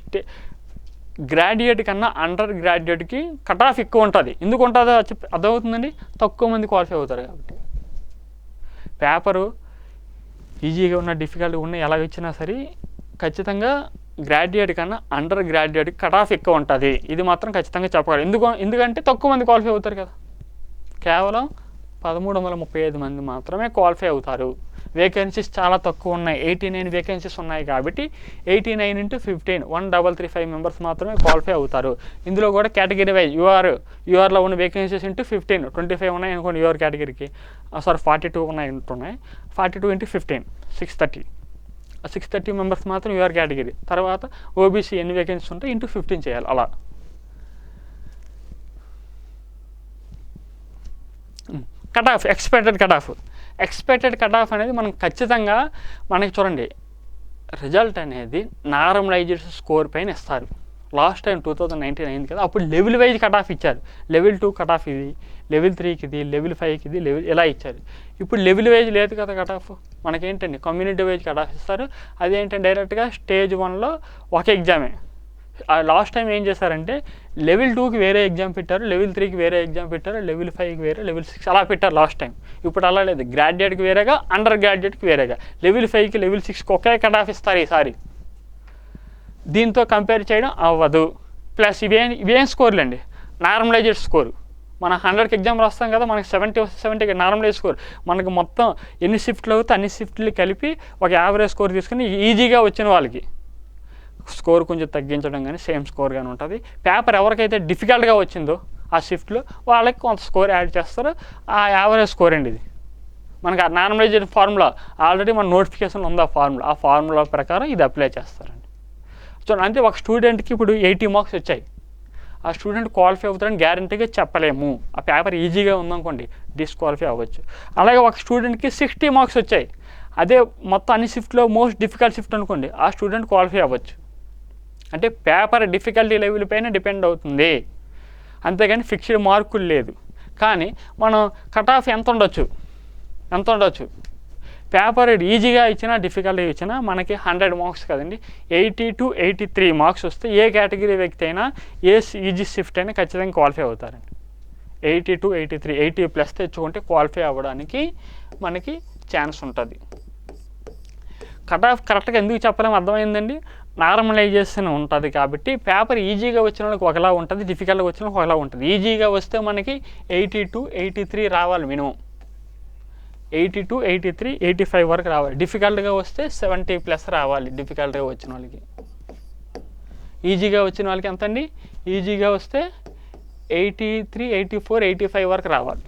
గ్రాడ్యుయేట్ కన్నా అండర్ గ్రాడ్యుయేట్కి కట్ ఆఫ్ ఎక్కువ ఉంటుంది. ఎందుకు ఉంటుందో అర్థమవుతుందండి, తక్కువ మంది క్వాలిఫై అవుతారు కాబట్టి. పేపరు ఈజీగా ఉన్న డిఫికల్ట్గా ఉన్న ఎలా ఇచ్చినా సరే ఖచ్చితంగా గ్రాడ్యుయేట్ కన్నా అండర్ గ్రాడ్యుయేట్కి కట్ ఆఫ్ ఎక్కువ ఉంటుంది. ఇది మాత్రం ఖచ్చితంగా చెప్పగలరు. ఎందుకంటే తక్కువ మంది క్వాలిఫై అవుతారు కదా, కేవలం 1335 మంది మాత్రమే క్వాలిఫై అవుతారు. వేకెన్సీస్ చాలా తక్కువ ఉన్నాయి, 89 వేకెన్సీస్ ఉన్నాయి కాబట్టి 89 × 15 1335 మెంబర్స్ మాత్రమే క్వాలిఫై అవుతారు. ఇందులో కూడా కేటగిరీ వైజ్ యూఆర్లో ఉన్న వేకెన్సీస్ × 15 25 ఉన్నాయి అనుకోండి యూఆర్ కేటగిరీకి, 42 ఉన్నాయి 42 × 15 630 మెంబర్స్ మాత్రం యూఆర్ కేటగిరీ. తర్వాత ఓబీసీ ఎన్ని వేకెన్సీస్ ఉంటే × 15 చేయాలి. అలా cut off expected cut off అనేది మనం ఖచ్చితంగా మనకి చూడండి రిజల్ట్ అనేది నార్మలైజ్డ్ స్కోర్ పైన ఇస్తారు. లాస్ట్ టైం 2019 అయింది కదా, అప్పుడు లెవెల్ వైజ్ కట్ ఆఫ్ ఇచ్చారు. లెవెల్ 2 కట్ ఆఫ్ ఇది, లెవెల్ 3కి ఇది, లెవెల్ 5కి ఇది, లెవెల్ ఇలా ఇచ్చారు. ఇప్పుడు లెవెల్ వైజ్ లేదు కదా కట్ ఆఫ్, మనకేంటండి కమ్యూనిటీ వైజ్ కట్ ఆఫ్ ఇస్తారు. అదేంటంటే డైరెక్ట్గా స్టేజ్ 1లో ఒక ఎగ్జామే. లాస్ట్ టైం ఏం చేశారంటే లెవెల్ 2కి వేరే ఎగ్జామ్ పెట్టారు, లెవెల్ 3కి వేరే ఎగ్జామ్ పెట్టారు, లెవెల్ 5కి వేరే, లెవెల్ 6 అలా పెట్టారు లాస్ట్ టైం. ఇప్పుడు అలా లేదు, గ్రాడ్యుయేట్కి వేరేగా, అండర్ గ్రాడ్యుయేట్కి వేరేగా, లెవెల్ 5కి లెవెల్ 6కి ఒకే కట్ ఆఫ్ ఇస్తారు ఈసారి. దీంతో కంపేర్ చేయడం అవ్వదు. ప్లస్ ఇవేం స్కోర్లు అండి, నార్మలైజ్డ్ స్కోరు. మన 100కి ఎగ్జామ్ రాస్తాం కదా, మనకి 70 నార్మలైజ్ స్కోర్. మనకు మొత్తం ఎన్ని షిఫ్ట్లు అవుతే అన్ని షిఫ్ట్లు కలిపి ఒక యావరేజ్ స్కోర్ తీసుకుని ఈజీగా వచ్చిన వాళ్ళకి స్కోర్ కొంచెం తగ్గించడం కానీ సేమ్ స్కోర్ కానీ ఉంటుంది. పేపర్ ఎవరికైతే డిఫికల్ట్గా వచ్చిందో ఆ షిఫ్ట్లో వాళ్ళకి కొంత స్కోర్ యాడ్ చేస్తారు. ఆ యావరేజ్ స్కోర్ అండి ఇది. మనకి ఆ నార్మలైజ్డ్ ఫార్ములా ఆల్రెడీ మన నోటిఫికేషన్ ఉంది, ఆ ఫార్ములా ప్రకారం ఇది అప్లై చేస్తారండి. చూడండి, అంటే ఒక స్టూడెంట్కి ఇప్పుడు 80 మార్క్స్ వచ్చాయి, ఆ స్టూడెంట్ క్వాలిఫై అవుతారని గ్యారంటీగా చెప్పలేము. ఆ పేపర్ ఈజీగా ఉందనుకోండి డిస్క్వాలిఫై అవ్వచ్చు. అలాగే ఒక స్టూడెంట్కి 60 మార్క్స్ వచ్చాయి, అదే మొత్తం అన్ని షిఫ్ట్లో మోస్ట్ డిఫికల్ట్ షిఫ్ట్ అనుకోండి, ఆ స్టూడెంట్ క్వాలిఫై అవ్వచ్చు. అంటే పేపర్ డిఫికల్టీ లెవెల్ పైన డిపెండ్ అవుతుంది, అంతేగాని ఫిక్స్డ్ మార్కులు లేదు. కానీ మనం కట్ ఆఫ్ ఎంత ఉండొచ్చు, పేపర్ ఈజీగా ఇచ్చినా డిఫికల్ట్గా ఇచ్చినా మనకి 100 మార్క్స్ కదండి, 80 to 83 మార్క్స్ వస్తే ఏ కేటగిరీ వ్యక్తి అయినా ఏ ఈజీ షిఫ్ట్ అయినా ఖచ్చితంగా క్వాలిఫై అవుతారండి. 80 to 83 80+ తెచ్చుకుంటే క్వాలిఫై అవ్వడానికి మనకి ఛాన్స్ ఉంటుంది. కట్ ఆఫ్ కరెక్ట్గా ఎందుకు చెప్పలేము అర్థమైందండి. నార్మలైజేషన్ ఉంటుంది కాబట్టి పేపర్ ఈజీగా వచ్చిన వాళ్ళకి ఒకలా ఉంటుంది, డిఫికల్ట్గా వచ్చిన వాళ్ళకి ఒకలా ఉంటుంది. ఈజీగా వస్తే మనకి 80 to 83 రావాలి మినిమం, 80 to 83 85 వరకు రావాలి. డిఫికల్ట్గా వస్తే 70+ రావాలి డిఫికల్ట్గా వచ్చిన వాళ్ళకి. ఈజీగా వచ్చిన వాళ్ళకి ఎంత అండి, ఈజీగా వస్తే 83 84 85 వరకు రావాలి.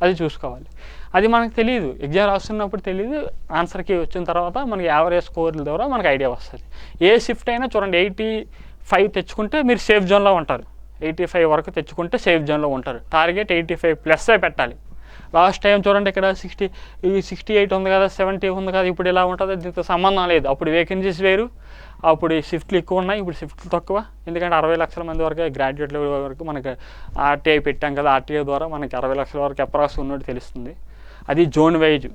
అది చూసుకోవాలి. అది మనకు తెలియదు, ఎగ్జామ్ రాస్తున్నప్పుడు తెలియదు, ఆన్సర్కి వచ్చిన తర్వాత మనకి యావరేజ్ స్కోర్ల ద్వారా మనకు ఐడియా వస్తుంది. ఏ షిఫ్ట్ అయినా చూడండి 85 తెచ్చుకుంటే మీరు సేఫ్ జోన్లో ఉంటారు, 85 వరకు తెచ్చుకుంటే సేఫ్ జోన్లో ఉంటారు. టార్గెట్ 85+ పెట్టాలి. లాస్ట్ టైం చూడండి ఇక్కడ 68 ఉంది కదా, 70 ఉంది కదా, ఇప్పుడు ఇలా ఉంటుంది, దీంతో సంబంధం లేదు. అప్పుడు వేకెన్సీస్ వేరు, అప్పుడు షిఫ్ట్లు ఎక్కువ ఉన్నాయి, ఇప్పుడు షిఫ్ట్లు తక్కువ. ఎందుకంటే 60 లక్షల మంది వరకు గ్రాడ్యుయేట్ లెవెల్ వరకు మనకి ఆర్టీఐ పెట్టాం కదా, ఆర్టీఐ ద్వారా మనకి 60 లక్షల వరకు అప్రాక్స్ ఉన్నట్టు తెలుస్తుంది. అది జోన్ వైజ్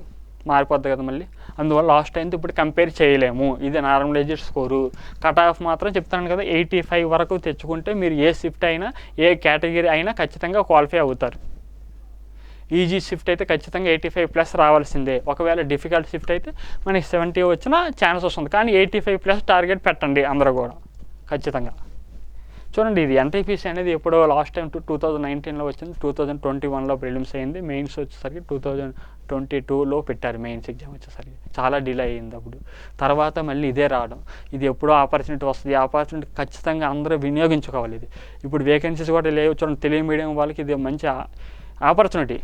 మారిపోద్ది కదా మళ్ళీ, అందువల్ల లాస్ట్ టైంతో ఇప్పుడు కంపేర్ చేయలేము. ఇది నార్మలైజ్డ్ స్కోరు. కట్ ఆఫ్ మాత్రం చెప్తాను కదా, 85 వరకు తెచ్చుకుంటే మీరు ఏ షిఫ్ట్ అయినా ఏ కేటగిరీ అయినా ఖచ్చితంగా క్వాలిఫై అవుతారు. ఈజీ షిఫ్ట్ అయితే ఖచ్చితంగా 85+ రావాల్సిందే. ఒకవేళ డిఫికల్ట్ షిఫ్ట్ అయితే మనకి 70 వచ్చినా ఛాన్స్ వస్తుంది, కానీ 85+ టార్గెట్ పెట్టండి అందరూ కూడా ఖచ్చితంగా. చూడండి, ఇది ఎన్టీపీసీ అనేది ఎప్పుడో లాస్ట్ టైం 2019లో వచ్చింది, 2021లో ప్రిలిమ్స్ అయింది, మెయిన్స్ వచ్చేసరికి 2022లో పెట్టారు. మెయిన్స్ ఎగ్జామ్ వచ్చేసరికి చాలా డిలే అయ్యింది అప్పుడు. తర్వాత మళ్ళీ ఇదే రావడం, ఇది ఎప్పుడో ఆపర్చునిటీ వస్తుంది, ఆపర్చునిటీ ఖచ్చితంగా అందరూ వినియోగించుకోవాలి. ఇది ఇప్పుడు వేకెన్సీస్ కూడా లేవు. చూడండి, తెలుగు మీడియం వాళ్ళకి ఇది మంచి ఆపర్చునిటీ.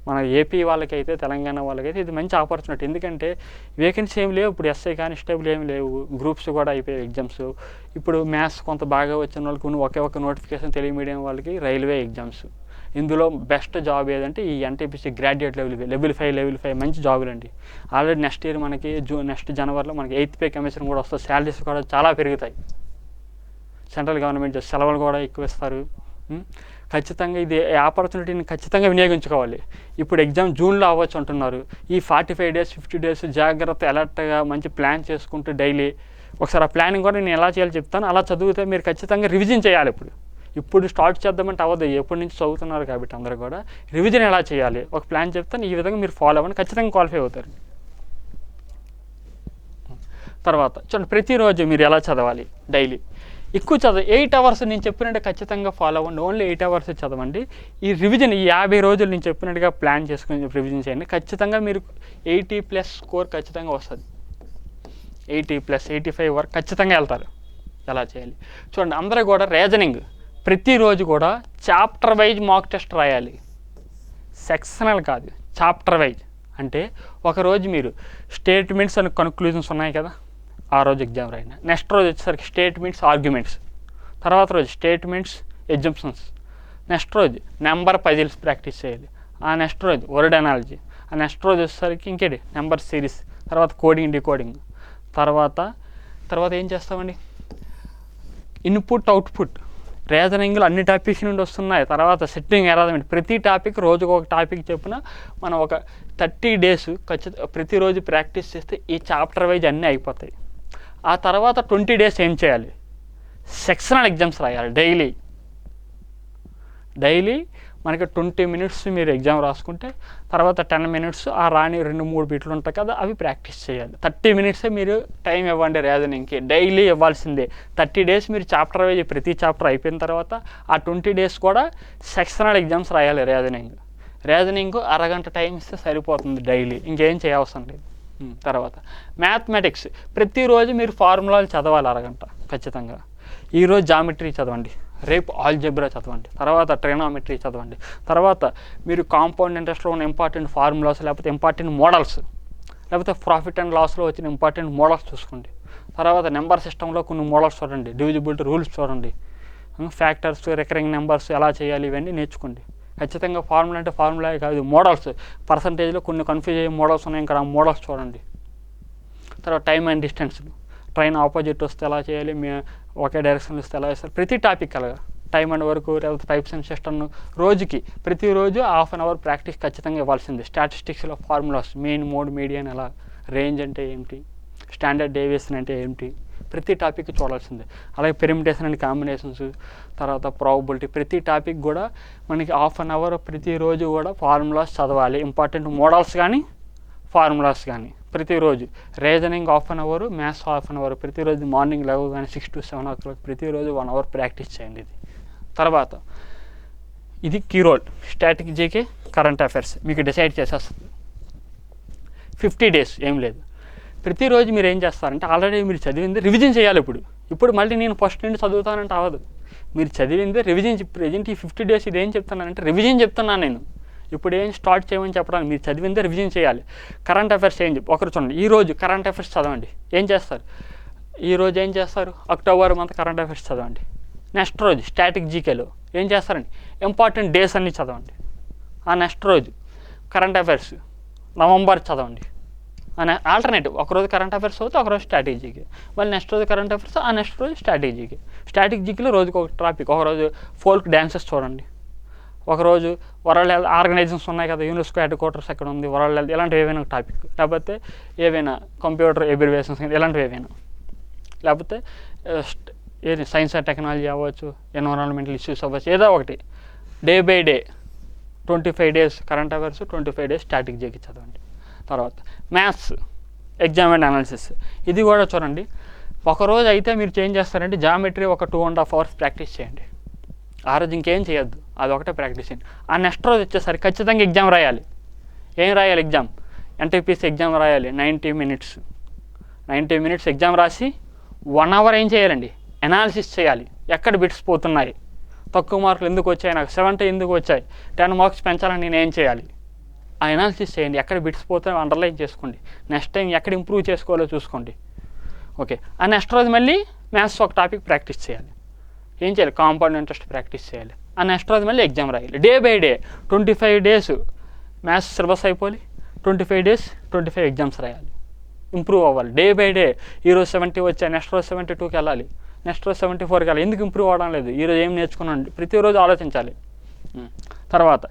మన ఏపీ వాళ్ళకైతే తెలంగాణ వాళ్ళకైతే ఇది మంచి ఆపర్చునిటీ. ఎందుకంటే వేకెన్సీ ఏమి లేవు ఇప్పుడు, ఎస్ఐ కానిస్టేబుల్ ఏమి లేవు, గ్రూప్స్ కూడా అయిపోయాయి ఎగ్జామ్స్. ఇప్పుడు మ్యాథ్స్ కొంత బాగా వచ్చిన వాళ్ళకి ఒకే ఒక నోటిఫికేషన్ తెలుగు మీడియం వాళ్ళకి రైల్వే ఎగ్జామ్స్. ఇందులో బెస్ట్ జాబ్ ఏదంటే ఈ ఎన్టీపీసీ గ్రాడ్యుయేట్ లెవెల్ 5 మంచి జాబులు అండి. ఆల్రెడీ నెక్స్ట్ ఇయర్ మనకి నెక్స్ట్ జనవరిలో మనకి 8th పే కమిషన్ కూడా వస్తుంది, శాలరీస్ కూడా చాలా పెరుగుతాయి, సెంట్రల్ గవర్నమెంట్ సెలవులు కూడా ఎక్కువ ఇస్తారు. ఖచ్చితంగా ఇది ఆపర్చునిటీని ఖచ్చితంగా వినియోగించుకోవాలి. ఇప్పుడు ఎగ్జామ్ జూన్లో అవ్వచ్చు అంటున్నారు. ఈ 45 days 50 days జాగ్రత్త అలర్ట్గా మంచి ప్లాన్ చేసుకుంటూ డైలీ ఒకసారి ఆ ప్లానింగ్ కూడా నేను ఎలా చేయాలో చెప్తాను. అలా చదివితే మీరు ఖచ్చితంగా రివిజన్ చేయాలి. ఇప్పుడు స్టార్ట్ చేద్దామంటే అవ్వదు, ఎప్పటి నుంచి చదువుతున్నారు కాబట్టి అందరూ కూడా రివిజన్ ఎలా చేయాలి ఒక ప్లాన్ చెప్తాను. ఈ విధంగా మీరు ఫాలో అవ్వండి, ఖచ్చితంగా క్వాలిఫై అవుతారు. తర్వాత చూడండి, ప్రతిరోజు మీరు ఎలా చదవాలి డైలీ ఎక్కువ చదవ 8 అవర్స్ నేను చెప్పినట్టు ఖచ్చితంగా ఫాలో అవ్వండి. ఓన్లీ 8 అవర్స్ చదవండి. ఈ రివిజన్ ఈ 50 రోజులు నేను చెప్పినట్టుగా ప్లాన్ చేసుకుని రివిజన్ చేయండి. ఖచ్చితంగా మీరు 80+ స్కోర్ ఖచ్చితంగా వస్తుంది. 80+ 85 వరకు ఖచ్చితంగా వెళ్తారు. ఎలా చేయాలి చూడండి. అందరూ కూడా రీజనింగ్ ప్రతిరోజు కూడా చాప్టర్ వైజ్ మాక్ టెస్ట్ రాయాలి. సెక్షనల్ కాదు, చాప్టర్ వైజ్. అంటే ఒకరోజు మీరు స్టేట్మెంట్స్ అండ్ కన్క్లూజన్స్ ఉన్నాయి కదా, ఆ రోజు ఎగ్జామ్ రాయండి. నెక్స్ట్ రోజు వచ్చేసరికి స్టేట్మెంట్స్ ఆర్గ్యుమెంట్స్, తర్వాత రోజు స్టేట్మెంట్స్ ఎగ్జంప్షన్స్, నెక్స్ట్ రోజు నెంబర్ పజిల్స్ ప్రాక్టీస్ చేయాలి. ఆ నెక్స్ట్ రోజు వర్డ్ అనాలజీ, ఆ నెక్స్ట్ రోజు వచ్చేసరికి ఇంకేంటి నెంబర్ సిరీస్, తర్వాత కోడింగ్ డికోడింగ్, తర్వాత ఏం చేస్తామండి ఇన్పుట్ అవుట్పుట్. రీజనింగ్లో అన్ని టాపిక్స్ నుండి వస్తున్నాయి. తర్వాత సెట్టింగ్ అరేంజ్మెంట్, ప్రతి టాపిక్ రోజుకు ఒక టాపిక్ చెప్పిన మనం ఒక 30 డేస్ ఖచ్చితంగా ప్రతిరోజు ప్రాక్టీస్ చేస్తే ఈ చాప్టర్ వైజ్ అన్నీ అయిపోతాయి. ఆ తర్వాత 20 డేస్ ఏం చేయాలి, సెక్షనల్ ఎగ్జామ్స్ రాయాలి. డైలీ మనకి 20 మినిట్స్ మీరు ఎగ్జామ్ రాసుకుంటే తర్వాత 10 మినిట్స్ ఆ రాని 2-3 బిట్లు ఉంటాయి కదా, అవి ప్రాక్టీస్ చేయాలి. 30 మినిట్సే మీరు టైం ఇవ్వండి రీజనింగ్కి. డైలీ ఇవ్వాల్సిందే. 30 డేస్ మీరు చాప్టర్ వైజ్ ప్రతి చాప్టర్ అయిపోయిన తర్వాత ఆ 20 డేస్ కూడా సెక్షనల్ ఎగ్జామ్స్ రాయాలి. రీజనింగ్ అరగంట టైం ఇస్తే సరిపోతుంది డైలీ, ఇంకేం చేయవసరం లేదు. తర్వాత మ్యాథమెటిక్స్ ప్రతిరోజు మీరు ఫార్ములాలు చదవాలి అరగంట ఖచ్చితంగా. ఈరోజు జామెట్రీ చదవండి, రేపు ఆల్జెబ్రా చదవండి, తర్వాత ట్రిగోనోమెట్రీ చదవండి, తర్వాత మీరు కాంపౌండ్ ఇంట్రెస్ట్లో ఉన్న ఇంపార్టెంట్ ఫార్ములాస్ లేకపోతే ఇంపార్టెంట్ మోడల్స్, లేకపోతే ప్రాఫిట్ అండ్ లాస్లో వచ్చిన ఇంపార్టెంట్ మోడల్స్ చూసుకోండి. తర్వాత నెంబర్ సిస్టంలో కొన్ని మోడల్స్ చూడండి, డివిజిబిలిటీ రూల్స్ చూడండి, ఫ్యాక్టర్స్, రికరింగ్ నెంబర్స్ ఎలా చేయాలి ఇవన్నీ నేర్చుకోండి. ఖచ్చితంగా ఫార్ములా అంటే ఫార్ములా కాదు, మోడల్స్ పర్సంటేజ్లో కొన్ని కన్ఫ్యూజ్ అయ్యే మోడల్స్ ఉన్నాయి, ఇంకా ఆ మోడల్స్ చూడండి. తర్వాత time and distance, train opposite వస్తే ఎలా చేయాలి, ఒకే డైరెక్షన్ వస్తే ఎలా చేస్తారు, ప్రతి టాపిక్ అలాగా. టైమ్ అండ్ వరకు లేకపోతే టైప్స్ అండ్ సిస్టమ్ రోజుకి ప్రతిరోజు ½ అన్ అవర్ ప్రాక్టీస్ ఖచ్చితంగా ఇవ్వాల్సింది. స్టాటిస్టిక్స్లో ఫార్ములాస్, మీన్, మోడ్, మీడియన్ ఎలా, రేంజ్ అంటే ఏమిటి, స్టాండర్డ్ డేవియేషన్ అంటే ఏమిటి, ప్రతి టాపిక్ చూడాల్సిందే. అలాగే పెరిమిటేషన్ అండ్ కాంబినేషన్స్, తర్వాత ప్రాబబిలిటీ, ప్రతి టాపిక్ కూడా మనకి ½ అన్ అవర్ ప్రతిరోజు కూడా ఫార్ములాస్ చదవాలి. ఇంపార్టెంట్ మోడల్స్ కానీ ఫార్ములాస్ కానీ ప్రతిరోజు. Reasoning ½ an hour, maths ½ an hour ప్రతిరోజు. మార్నింగ్ లెవెల్ కానీ 6 to 7 o'clock ప్రతిరోజు 1 hour ప్రాక్టీస్ చేయండి. తర్వాత ఇది key role. Static GK, current affairs మీకు డిసైడ్ చేసేస్తుంది. 50 days ఏం లేదు. ప్రతిరోజు మీరు ఏం చేస్తారంటే ఆల్రెడీ మీరు చదివింది రివిజన్ చేయాలి. ఇప్పుడు మళ్ళీ నేను ఫస్ట్ నుండి చదువుతానంటే అవ్వదు. మీరు చదివింది రివిజన్. ప్రజెంట్ ఈ 50 days ఇది ఏం చెప్తున్నానంటే రివిజన్ చెప్తున్నాను నేను. ఇప్పుడు ఏం స్టార్ట్ చేయమని చెప్పడానికి, మీరు చదివిందే రివిజన్ చేయాలి. కరెంట్ అఫైర్స్ ఏం చెప్పి ఒకరు చూడండి. ఈరోజు కరెంట్ అఫైర్స్ చదవండి. ఏం చేస్తారు ఈరోజు, ఏం చేస్తారు అక్టోబర్ మంత్ కరెంట్ అఫైర్స్ చదవండి. నెక్స్ట్ రోజు స్టాటిక్ జీకేలో ఏం చేస్తారండి ఇంపార్టెంట్ డేస్ అన్నీ చదవండి. ఆ నెక్స్ట్ రోజు కరెంట్ అఫైర్స్ నవంబర్ చదవండి. అని ఆల్టర్నేటివ్, ఒకరోజు కరెంట్ అఫైర్స్ అవుతే ఒకరోజు స్టాటిక్ జీకే, మళ్ళీ నెక్స్ట్ రోజు కరెంట్ అఫైర్స్, ఆ నెక్స్ట్ రోజు స్టాటిక్ జీకే. స్టాటిక్ జీకేలో రోజుకి ఒక టాపిక్. ఒకరోజు ఫోల్క్ డ్యాన్సెస్ చూడండి, ఒకరోజు వరల్డ్ హెల్త్ ఆర్గనైజేషన్స్ ఉన్నాయి కదా, యునెస్కో హెడ్ క్వార్టర్స్ ఎక్కడ ఉంది, వరల్డ్ హెల్త్, ఇలాంటివి ఏవైనా టాపిక్. లేకపోతే ఏవైనా కంప్యూటర్ ఎబ్రివేషన్స్ ఇలాంటివి ఏవైనా, లేకపోతే ఏది సైన్స్ అండ్ టెక్నాలజీ అవ్వచ్చు, ఎన్విరాన్మెంటల్ ఇష్యూస్ అవ్వచ్చు, ఏదో ఒకటి. Day by day 25 days current affairs, 25 days static GK చదవండి. తర్వాత మ్యాథ్స్, ఎగ్జామ్ అండ్ అనాలిసిస్, ఇది కూడా చూడండి. ఒకరోజు అయితే మీరు చేంజ్ చేస్తారంటే జామెట్రీ ఒక 2.5 hours ప్రాక్టీస్ చేయండి. ఆ రోజు ఇంకేం చేయొద్దు, అది ఒకటే ప్రాక్టీస్ చేయండి. ఆ నెక్స్ట్ రోజు వచ్చేసరికి ఖచ్చితంగా ఎగ్జామ్ రాయాలి. ఏం రాయాలి ఎగ్జామ్, ఎన్టీపీసీ ఎగ్జామ్ రాయాలి. 90 minutes ఎగ్జామ్ రాసి 1 hour ఏం చేయాలండి అనాలిసిస్ చేయాలి. ఎక్కడ బిట్స్ పోతున్నాయి, తక్కువ మార్కులు ఎందుకు వచ్చాయి, నాకు 70 ఎందుకు వచ్చాయి, 10 marks పెంచాలని నేను ఏం చేయాలి, ఆ అనాలిసిస్ చేయండి. ఎక్కడ బిట్స్ పోతున్నాయో అండర్లైన్ చేసుకోండి. నెక్స్ట్ టైం ఎక్కడ ఇంప్రూవ్ చేసుకోవాలో చూసుకోండి. ఓకే, ఆ నెక్స్ట్ రోజు మళ్ళీ మ్యాథ్స్ ఒక టాపిక్ ప్రాక్టీస్ చేయాలి. ఏం చేయాలి, కాంపౌండ్ ఇంట్రెస్ట్ ప్రాక్టీస్ చేయాలి. ఆ నెక్స్ట్ రోజు మళ్ళీ ఎగ్జామ్ రాయాలి. Day by day 25 days maths syllabus అయిపోయి 25 days 25 ఎగ్జామ్స్ రాయాలి. ఇంప్రూవ్ అవ్వాలి డే బై డే. ఈరోజు 70 వచ్చాయి, నెక్స్ట్ రోజు 72కి వెళ్ళాలి, నెక్స్ట్ రోజు 74కి వెళ్ళాలి. ఎందుకు ఇంప్రూవ్ అవ్వడం లేదు, ఈరోజు ఏం నేర్చుకున్నాను ప్రతిరోజు ఆలోచించాలి. తర్వాత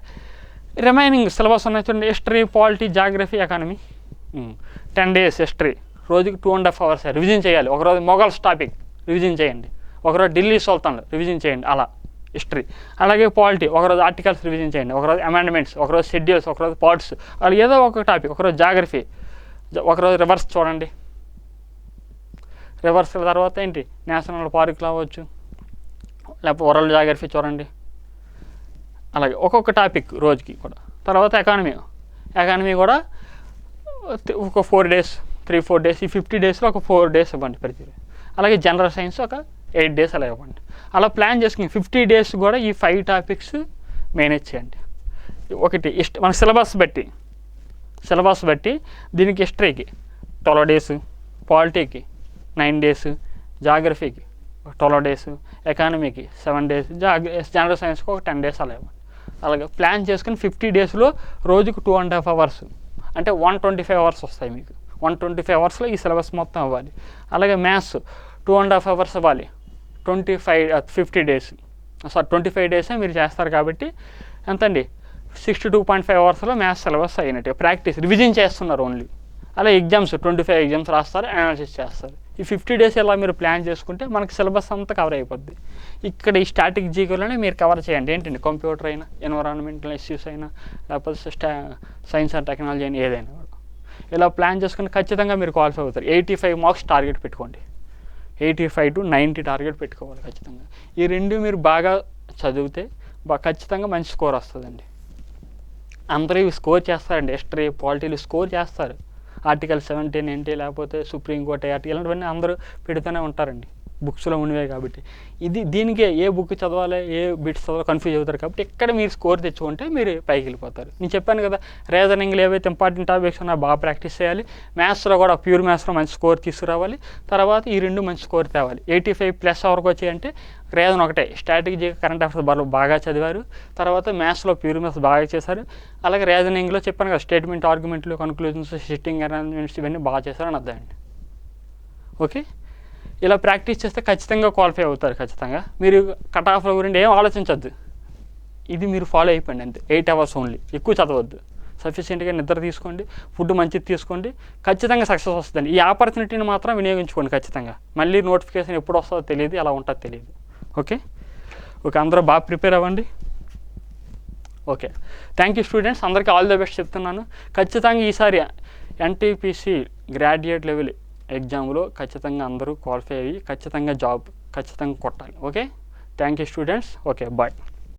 రిమైనింగ్ సిలబస్ ఉన్నాయి చూడండి. History, polity, geography, economy. 10 days history, రోజుకి 2.5 hours రివిజన్ చేయాలి. ఒకరోజు మొఘల్స్ టాపిక్ రివిజన్ చేయండి, ఒకరోజు ఢిల్లీ సుల్తాన్లు రివిజన్ చేయండి. అలా హిస్టరీ. అలాగే పాలిటీ, ఒకరోజు ఆర్టికల్స్ రివిజన్ చేయండి, ఒకరోజు అమెండ్మెంట్స్, ఒకరోజు షెడ్యూల్స్, ఒకరోజు పార్ట్స్, అలా ఏదో ఒక టాపిక్. ఒకరోజు జాగ్రఫీ, ఒకరోజు రివర్స్ చూడండి. రివర్స్ తర్వాత ఏంటి నేషనల్ పార్కులు అవ్వచ్చు, లేకపోతే ఓరల్ జాగ్రఫీ చూడండి. అలాగే ఒక్కొక్క టాపిక్ రోజుకి కూడా. తర్వాత ఎకానమీ కూడా ఒక 4 days 3-4 days, ఈ 50 daysలో ఒక 4 days ఇవ్వండి ప్రతి. అలాగే జనరల్ సైన్స్ ఒక 8 days అలా ఇవ్వండి. అలా ప్లాన్ చేసుకుని 50 days కూడా ఈ 5 topics మేనేజ్ చేయండి. ఒకటి మన సిలబస్ బట్టి దీనికి హిస్టరీకి 12 days, పాలిటీకి 9 days, జాగ్రఫీకి 12 days, ఎకానమీకి 7 days, జనరల్ సైన్స్కి ఒక 10 days అలా ఇవ్వండి. అలాగే ప్లాన్ చేసుకుని 50 daysలో రోజుకు 2.5 hours అంటే 125 hours వస్తాయి మీకు. 125 hoursలో ఈ సిలబస్ మొత్తం అవ్వాలి. అలాగే మ్యాథ్స్ 2.5 hours అవ్వాలి. 25 days మీరు చేస్తారు కాబట్టి ఎంతండి 62.5 hoursలో మ్యాథ్స్ సిలబస్ అయినట్టు. ప్రాక్టీస్ రివిజన్ చేస్తున్నారు ఓన్లీ. అలా ఎగ్జామ్స్ 25 exams రాస్తారు, అనాలిసిస్ చేస్తారు. ఈ 50 days ఇలా మీరు ప్లాన్ చేసుకుంటే మనకి సిలబస్ అంతా కవర్ అయిపోద్ది. ఇక్కడ ఈ స్టాటిక్ జీకోలోనే మీరు కవర్ చేయండి. ఏంటండి కంప్యూటర్ అయినా, ఎన్విరాన్మెంటల్ ఇష్యూస్ అయినా, లేకపోతే సైన్స్ అండ్ టెక్నాలజీ అయినా ఏదైనా కూడా ఇలా ప్లాన్ చేసుకుని ఖచ్చితంగా మీరు క్వాలిఫై అవుతారు. 85 marks టార్గెట్ పెట్టుకోండి. 85 to 90 టార్గెట్ పెట్టుకోవాలి ఖచ్చితంగా. ఈ రెండు మీరు బాగా చదివితే ఖచ్చితంగా మంచి స్కోర్ వస్తుందండి. అందరూ ఇవి స్కోర్ చేస్తారండి. హిస్టరీ, పాలిటీలు స్కోర్ చేస్తారు. ఆర్టికల్ 17 ఏంటి, లేకపోతే సుప్రీంకోర్టు ఆర్టికల్ ఇలాంటివన్నీ అందరూ పెడుతూనే ఉంటారండి, బుక్స్లో ఉన్నవే కాబట్టి. దీనికే ఏ బుక్ చదవాలి, ఏ బిట్స్ చదవాలి కన్ఫ్యూజ్ అవుతారు. కాబట్టి ఇక్కడ మీరు స్కోర్ తెచ్చుకుంటే మీరు పైకి వెళ్ళిపోతారు. నేను చెప్పాను కదా, రీజనింగ్లో ఏవైతే ఇంపార్టెంట్ టాపిక్స్ ఉన్నాయో బాగా ప్రాక్టీస్ చేయాలి. మ్యాథ్స్లో కూడా ప్యూర్ మ్యాథ్స్లో మంచి స్కోర్ తీసుకురావాలి. తర్వాత ఈ రెండు మంచి స్కోర్ తేవాలి. 85+ వరకు వచ్చాయంటే రీజన్ ఒకటే, స్ట్రాటజీ కరెంట్ అఫైర్స్ బాగా చదివారు. తర్వాత మ్యాథ్స్లో ప్యూర్ మ్యాథ్స్ బాగా చేశారు. అలాగే రీజనింగ్లో చెప్పాను కదా, స్టేట్మెంట్, ఆర్గ్యుమెంట్లు, కన్క్లూజన్స్, సిట్టింగ్ అరేంజ్మెంట్స్ ఇవన్నీ బాగా చేశారని అర్థమండి. ఓకే, ఇలా ప్రాక్టీస్ చేస్తే ఖచ్చితంగా క్వాలిఫై అవుతారు. ఖచ్చితంగా మీరు కట్ ఆఫ్ల గురించి ఏం ఆలోచించద్దు. ఇది మీరు ఫాలో అయిపోండి అంతే. 8 hours ఓన్లీ, ఎక్కువ చదవద్దు. సఫిషియెంట్గా నిద్ర తీసుకోండి, ఫుడ్ మంచిది తీసుకోండి. ఖచ్చితంగా సక్సెస్ వస్తుందండి. ఈ ఆపర్చునిటీని మాత్రం వినియోగించుకోండి ఖచ్చితంగా. మళ్ళీ నోటిఫికేషన్ ఎప్పుడు వస్తుందో తెలియదు, ఎలా ఉంటుందో తెలియదు. ఓకే, అందరూ బాగా ప్రిపేర్ అవ్వండి. Okay, thank you students. అందరికీ ఆల్ ద బెస్ట్ చెప్తున్నాను. ఖచ్చితంగా ఈసారి ఎన్టీపీసీ గ్రాడ్యుయేట్ లెవెల్ ఎగ్జామ్లో ఖచ్చితంగా అందరూ క్వాలిఫై అయ్యి ఖచ్చితంగా జాబ్ ఖచ్చితంగా కొట్టాలి. Okay, thank you students. Okay, bye.